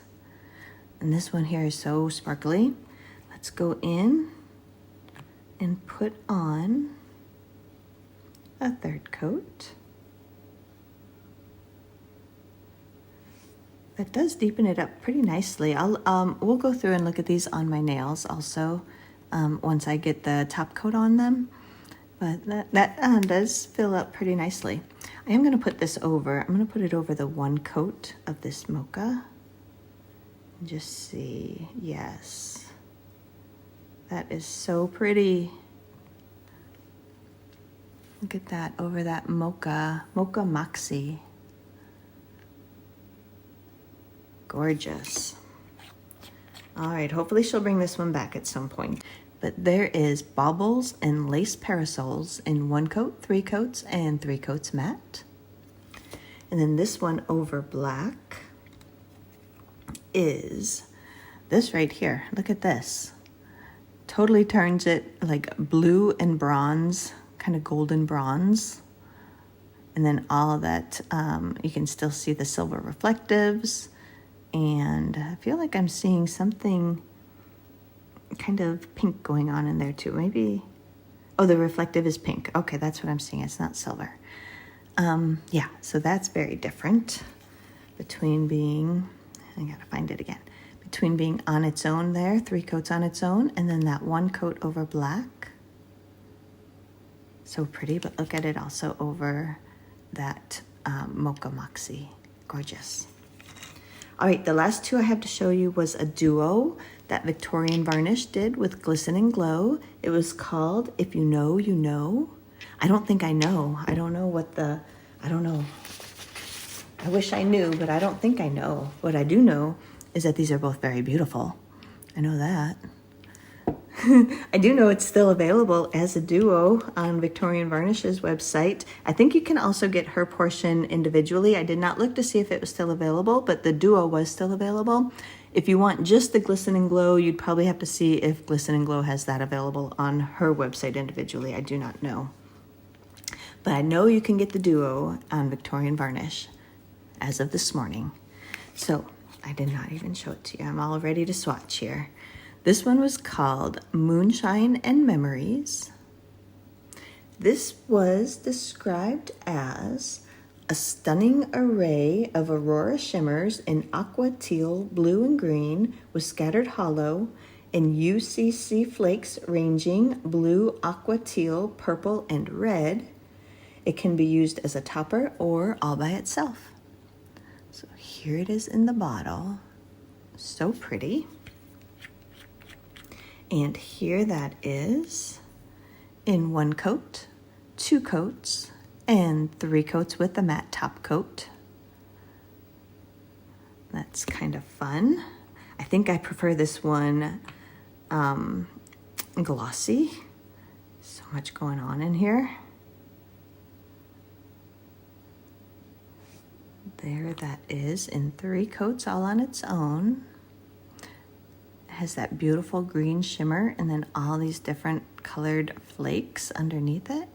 And this one here is so sparkly. Let's go in and put on a 3rd coat. That does deepen it up pretty nicely. We'll go through and look at these on my nails also once I get the top coat on them. But that does fill up pretty nicely. I am going to put this over. I'm going to put it over the 1 coat of this mocha. Just see, yes. That is so pretty. Look at that over that mocha moxie. Gorgeous. All right, hopefully she'll bring this one back at some point. But there is Baubles and Lace Parasols in 1 coat, 3 coats, and 3 coats matte. And then this one over black is this right here. Look at this. Totally turns it like blue and bronze, kind of golden bronze. And then all of that, you can still see the silver reflectives. And I feel like I'm seeing something kind of pink going on in there too. Maybe, oh, the reflective is pink. Okay, that's what I'm seeing. It's not silver. Yeah, so that's very different between being, I gotta find it again, between being on its own there, 3 coats on its own, and then that 1 coat over black. So pretty, but look at it also over that mocha moxie. Gorgeous. All right, the last two I have to show you was a duo that Victorian Varnish did with Glisten and Glow. It was called If You Know, You Know. I don't think I know. I don't know what the, I don't know. I wish I knew, but I don't think I know. What I do know is that these are both very beautiful. I know that. I do know it's still available as a duo on Victorian Varnish's website. I think you can also get her portion individually. I did not look to see if it was still available, but the duo was still available. If you want just the Glisten and Glow, you'd probably have to see if Glisten and Glow has that available on her website individually. I do not know. But I know you can get the duo on Victorian Varnish as of this morning. So I did not even show it to you. I'm all ready to swatch here. This one was called Moonshine and Memories. This was described as a stunning array of aurora shimmers in aqua, teal, blue, and green with scattered hollow and UCC flakes ranging blue, aqua, teal, purple, and red. It can be used as a topper or all by itself. So here it is in the bottle. So pretty. And here that is in 1 coat, 2 coats, and 3 coats with the matte top coat. That's kind of fun. I think I prefer this one glossy. So much going on in here. There that is in 3 coats all on its own. Has that beautiful green shimmer and then all these different colored flakes underneath it.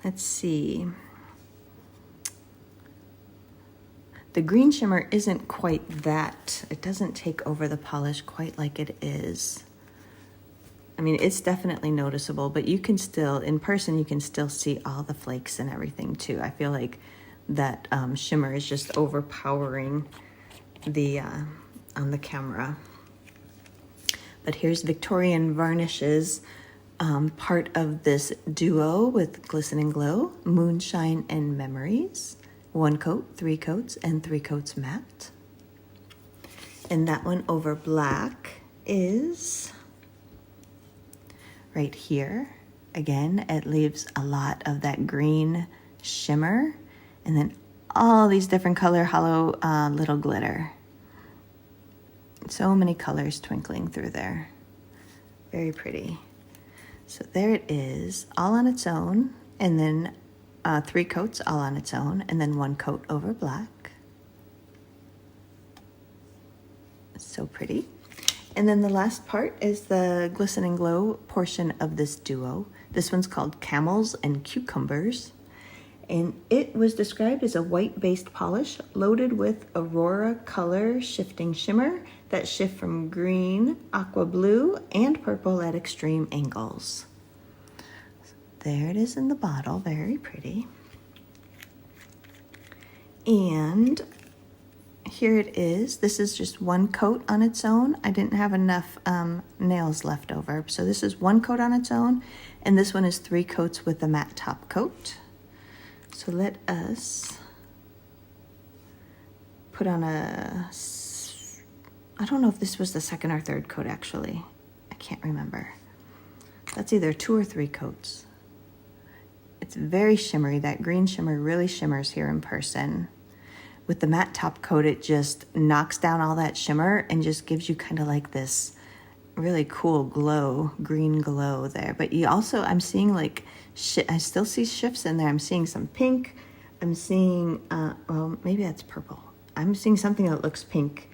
Let's see. The green shimmer isn't quite that. It doesn't take over the polish quite like it is. I mean, it's definitely noticeable, but you can still, in person, you can still see all the flakes and everything too. I feel like that shimmer is just overpowering the on the camera. But here's Victorian Varnish's part of this duo with Glisten and Glow, Moonshine and Memories. 1 coat, 3 coats, and 3 coats matte. And that one over black is right here. Again, it leaves a lot of that green shimmer and then all these different color hollow little glitter. So many colors twinkling through there. Very pretty. So there it is, all on its own, and then 3 coats all on its own, and then 1 coat over black. So pretty. And then the last part is the Glisten and Glow portion of this duo. This one's called Camels and Cucumbers. And it was described as a white-based polish loaded with Aurora color shifting shimmer that shift from green, aqua blue, and purple at extreme angles. There it is in the bottle, very pretty. And here it is. This is just 1 coat on its own. I didn't have enough nails left over. So this is 1 coat on its own, and this one is 3 coats with the matte top coat. So let us put on I don't know if this was the 2nd or 3rd coat actually. I can't remember. That's either 2 or 3 coats. It's very shimmery. That green shimmer really shimmers here in person. With the matte top coat, it just knocks down all that shimmer and just gives you kind of like this really cool glow, green glow there. But you also, I'm seeing like, I still see shifts in there. I'm seeing some pink. I'm seeing, well, maybe that's purple. I'm seeing something that looks pink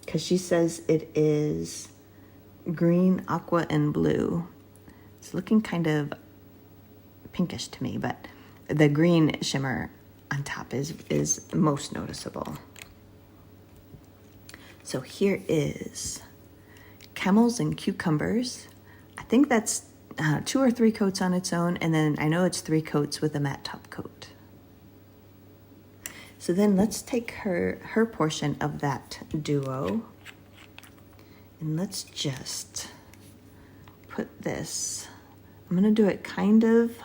because she says it is green, aqua, and blue. It's looking kind of pinkish to me, but the green shimmer on top is most noticeable. So here is Camels and Cucumbers. I think that's 2 or 3 coats on its own, and then I know it's 3 coats with a matte top coat. So then let's take her portion of that duo, and let's just put this, I'm gonna do it kind of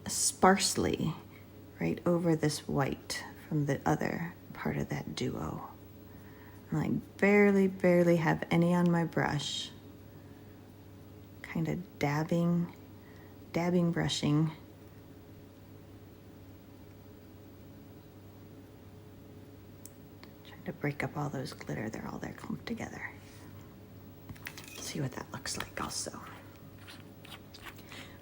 sparsely right over this white from the other part of that duo. I like barely have any on my brush. Kind of dabbing, brushing. Trying to break up all those glitter. They're all there clumped together. See what that looks like also.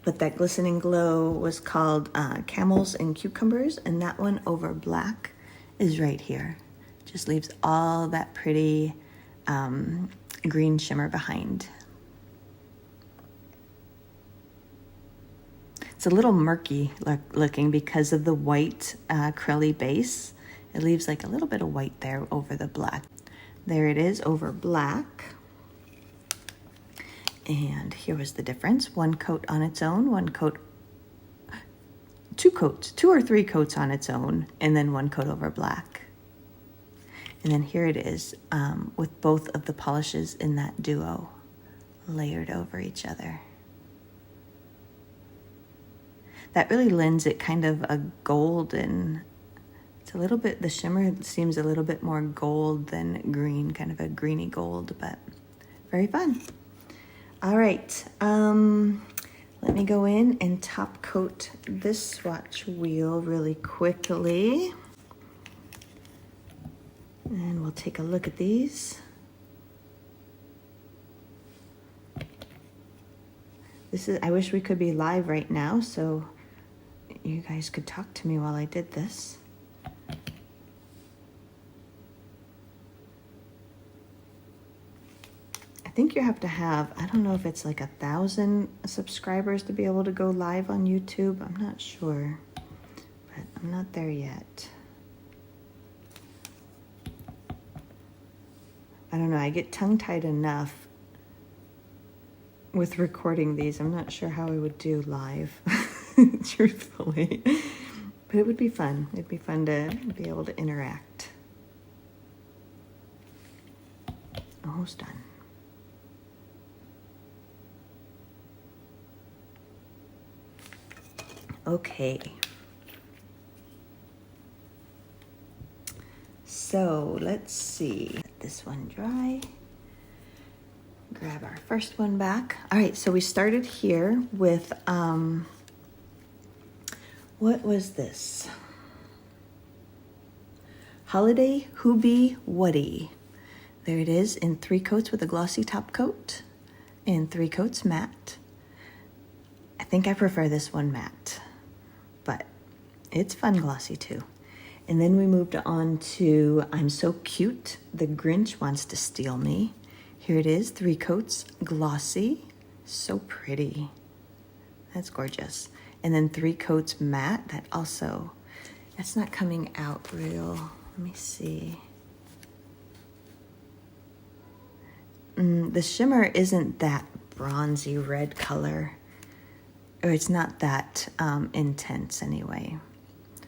But that glistening glow was called Camels and Cucumbers, and that one over black is right here. Just leaves all that pretty green shimmer behind. It's a little murky looking because of the white acrylic base. It leaves like a little bit of white there over the black. There it is over black. And here was the difference. One coat on its own, two or three coats on its own, and then one coat over black. And then here it is with both of the polishes in that duo layered over each other. That really lends it kind of a golden, it's a little bit, the shimmer seems a little bit more gold than green, kind of a greeny gold, but very fun. All right, let me go in and top coat this swatch wheel really quickly. And we'll take a look at these. I wish we could be live right now so you guys could talk to me while I did this. I think you have to have, I don't know if it's like 1,000 subscribers to be able to go live on YouTube. I'm not sure, but I'm not there yet. I don't know, I get tongue-tied enough with recording these. I'm not sure how I would do live, truthfully. But it would be fun. It'd be fun to be able to interact. Almost done. Okay. So let's see. Let this one dry. Grab our first one back. All right, so we started here with, what was this? Holiday Hoobie Woody. There it is in 3 coats with a glossy top coat and 3 coats matte. I think I prefer this one matte, but it's fun glossy too. And then we moved on to I'm So Cute, The Grinch Wants to Steal Me. Here it is, 3 coats, glossy, so pretty. That's gorgeous. And then 3 coats matte, that's not coming out real. Let me see. The shimmer isn't that bronzy red color, or it's not that intense anyway.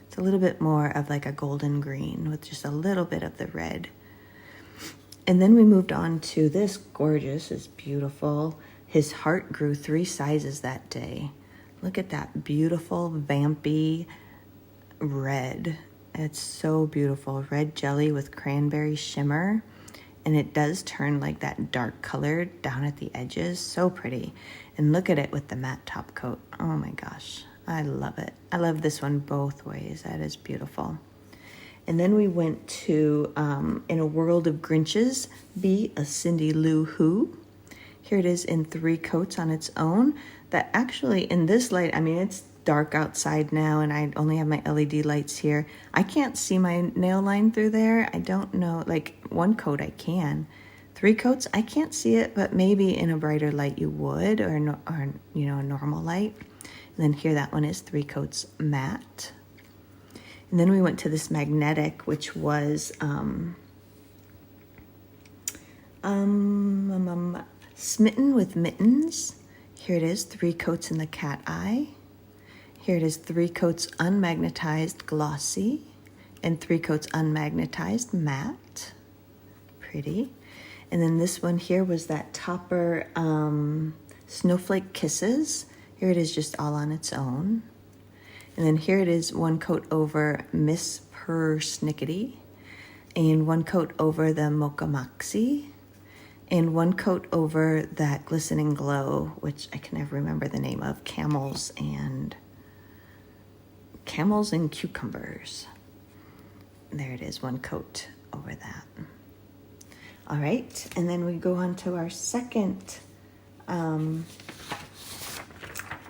It's a little bit more of like a golden green with just a little bit of the red. And then we moved on to this gorgeous, it's beautiful. His heart grew 3 sizes that day. Look at that beautiful, vampy red. It's so beautiful. Red jelly with cranberry shimmer. And it does turn like that dark color down at the edges. So pretty. And look at it with the matte top coat. Oh my gosh, I love it. I love this one both ways. That is beautiful. And then we went to In a World of Grinches, Be a Cindy Lou Who. Here it is in 3 coats on its own. That actually in this light, I mean, it's dark outside now and I only have my LED lights here. I can't see my nail line through there. I don't know, like 1 coat I can. 3 coats, I can't see it, but maybe in a brighter light you would, or you know, a normal light. And then here that one is 3 coats matte. And then we went to this magnetic, which was Smitten with Mittens. Here it is, 3 coats in the cat eye. Here it is, 3 coats unmagnetized glossy and 3 coats unmagnetized matte. Pretty. And then this one here was that Topper Snowflake Kisses. Here it is just all on its own. And then here it is 1 coat over Miss Persnickety. and 1 coat over the Mocha Maxi, and 1 coat over that Glistening Glow, which I can never remember the name of, Camels and Cucumbers. There it is, 1 coat over that. All right, and then we go on to our second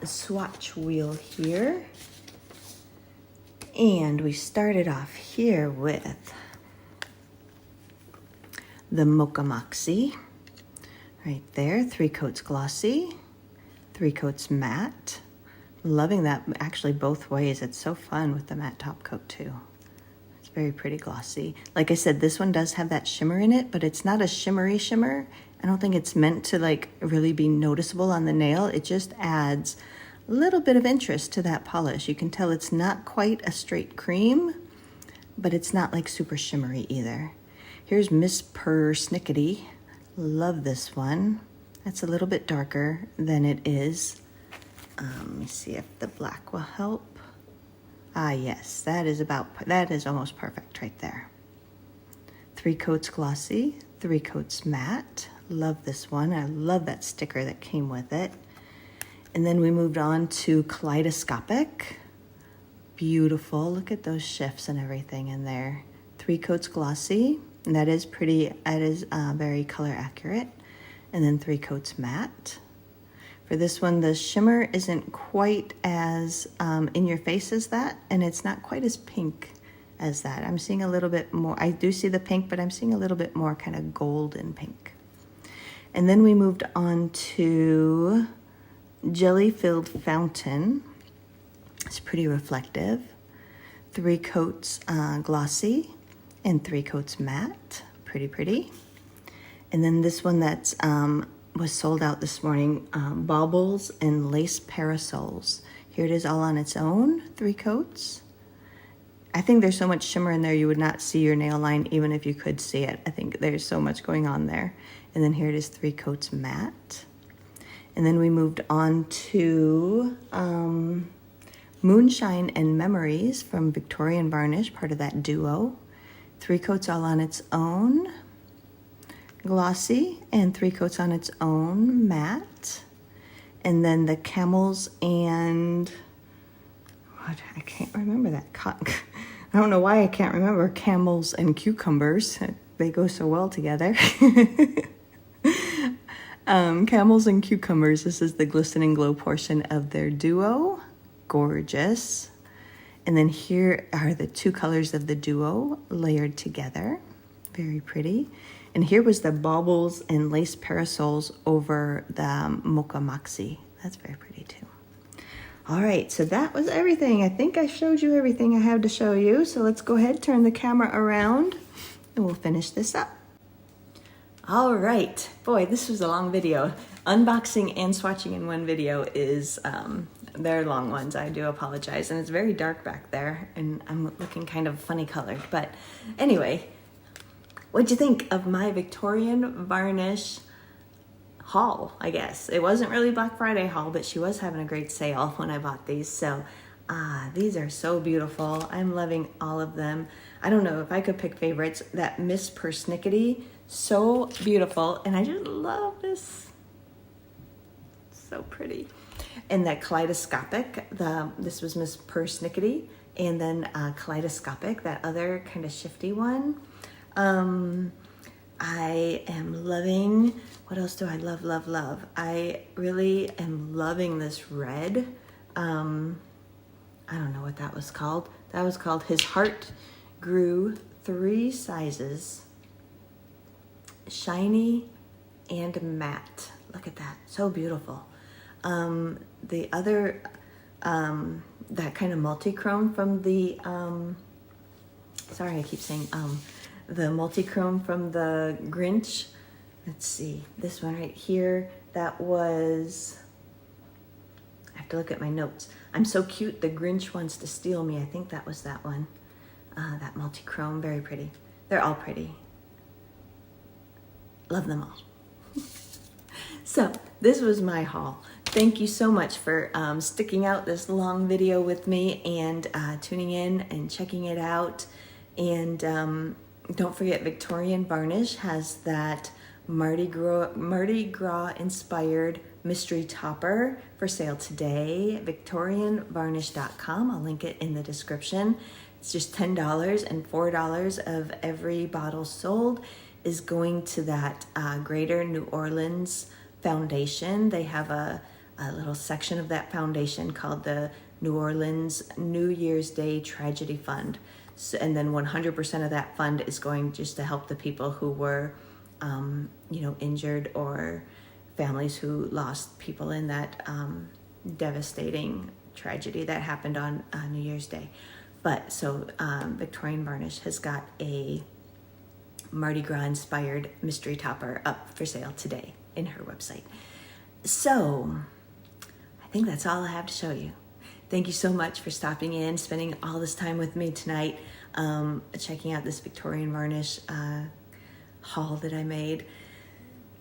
swatch wheel here. And we started off here with the Mocha Maxi, right there, 3 coats glossy, 3 coats matte. Loving that actually both ways. It's so fun with the matte top coat too. It's very pretty glossy. Like I said, this one does have that shimmer in it, but it's not a shimmery shimmer. I don't think it's meant to like really be noticeable on the nail. It just adds a little bit of interest to that polish. You can tell it's not quite a straight cream, but it's not like super shimmery either. Here's Miss Persnickety. Love this one. That's a little bit darker than it is. Let me see if the black will help. Ah, yes, that is almost perfect right there. 3 coats glossy, 3 coats matte. Love this one. I love that sticker that came with it. And then we moved on to Kaleidoscopic. Beautiful. Look at those shifts and everything in there. 3 coats glossy. And that is pretty. That is very color accurate. And then 3 coats matte. For this one, the shimmer isn't quite as in your face as that, and it's not quite as pink as that. I'm seeing a little bit more. I do see the pink, but I'm seeing a little bit more kind of golden pink. And then we moved on to Jelly-Filled Fountain. It's pretty reflective. 3 coats glossy and 3 coats matte. Pretty pretty. And then this one that's was sold out this morning, Baubles and Lace Parasols. Here it is all on its own, 3 coats. I think there's so much shimmer in there you would not see your nail line even if you could see it. I think there's so much going on there. And then here it is, 3 coats matte. And then we moved on to Moonshine and Memories from Victorian Varnish, part of that duo. 3 coats all on its own, glossy, and 3 coats on its own, matte. And then the Camels and, what, I can't remember that. I don't know why I can't remember Camels and Cucumbers. They go so well together. Camels and Cucumbers, this is the Glistening Glow portion of their duo. Gorgeous. And then here are the 2 colors of the duo layered together. Very pretty. And here was the Baubles and Lace Parasols over the Mocha Maxi. That's very pretty too. All right, so that was everything. I think I showed you everything I have to show you. So let's go ahead, turn the camera around, and we'll finish this up. All right, boy, this was a long video. Unboxing and swatching in one video is, they're long ones, I do apologize. And it's very dark back there, and I'm looking kind of funny colored. But anyway, what'd you think of my Victorian Varnish haul, I guess? It wasn't really Black Friday haul, but she was having a great sale when I bought these. So these are so beautiful. I'm loving all of them. I don't know if I could pick favorites. That Miss Persnickety, so beautiful. And I just love this. So pretty. And that Kaleidoscopic, this was Miss Persnickety. And then Kaleidoscopic, that other kind of shifty one. I am loving, what else do I love, love, love? I really am loving this red. I don't know what that was called. That was called His Heart Grew 3 sizes. Shiny and matte. Look at that, so beautiful. The other, that kind of multi-chrome from the, sorry, I keep saying, the multi-chrome from the Grinch. Let's see, this one right here, that was, I have to look at my notes. I'm so cute, the Grinch wants to steal me. I think that was that one. That multi-chrome, very pretty. They're all pretty. Love them all. So this was my haul. Thank you so much for sticking out this long video with me and tuning in and checking it out. And Don't forget, Victorian Varnish has that Mardi Gras inspired mystery topper for sale today. VictorianVarnish.com. I'll link it in the description. It's just $10, and $4 of every bottle sold is going to that Greater New Orleans Foundation. They have a little section of that foundation called the New Orleans New Year's Day Tragedy Fund. So, and then 100% of that fund is going just to help the people who were, injured, or families who lost people in that devastating tragedy that happened on New Year's Day. But so Victorian Varnish has got a Mardi Gras inspired mystery topper up for sale today in her website. So I think that's all I have to show you. Thank you so much for stopping in, spending all this time with me tonight, checking out this Victorian Varnish haul that I made.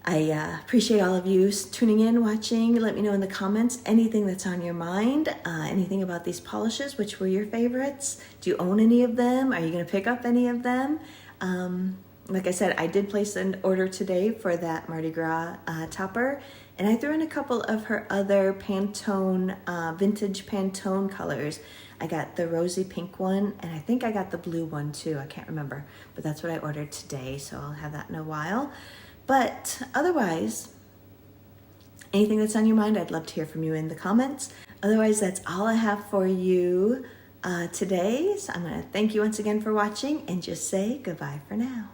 I appreciate all of you tuning in, watching. Let me know in the comments anything that's on your mind, anything about these polishes. Which were your favorites? Do you own any of them? Are you going to pick up any of them? Like I said, I did place an order today for that Mardi Gras topper, and I threw in a couple of her other Pantone, vintage Pantone colors. I got the rosy pink one, and I think I got the blue one too. I can't remember, but that's what I ordered today, so I'll have that in a while. But otherwise, anything that's on your mind, I'd love to hear from you in the comments. Otherwise, that's all I have for you today. So I'm going to thank you once again for watching and just say goodbye for now.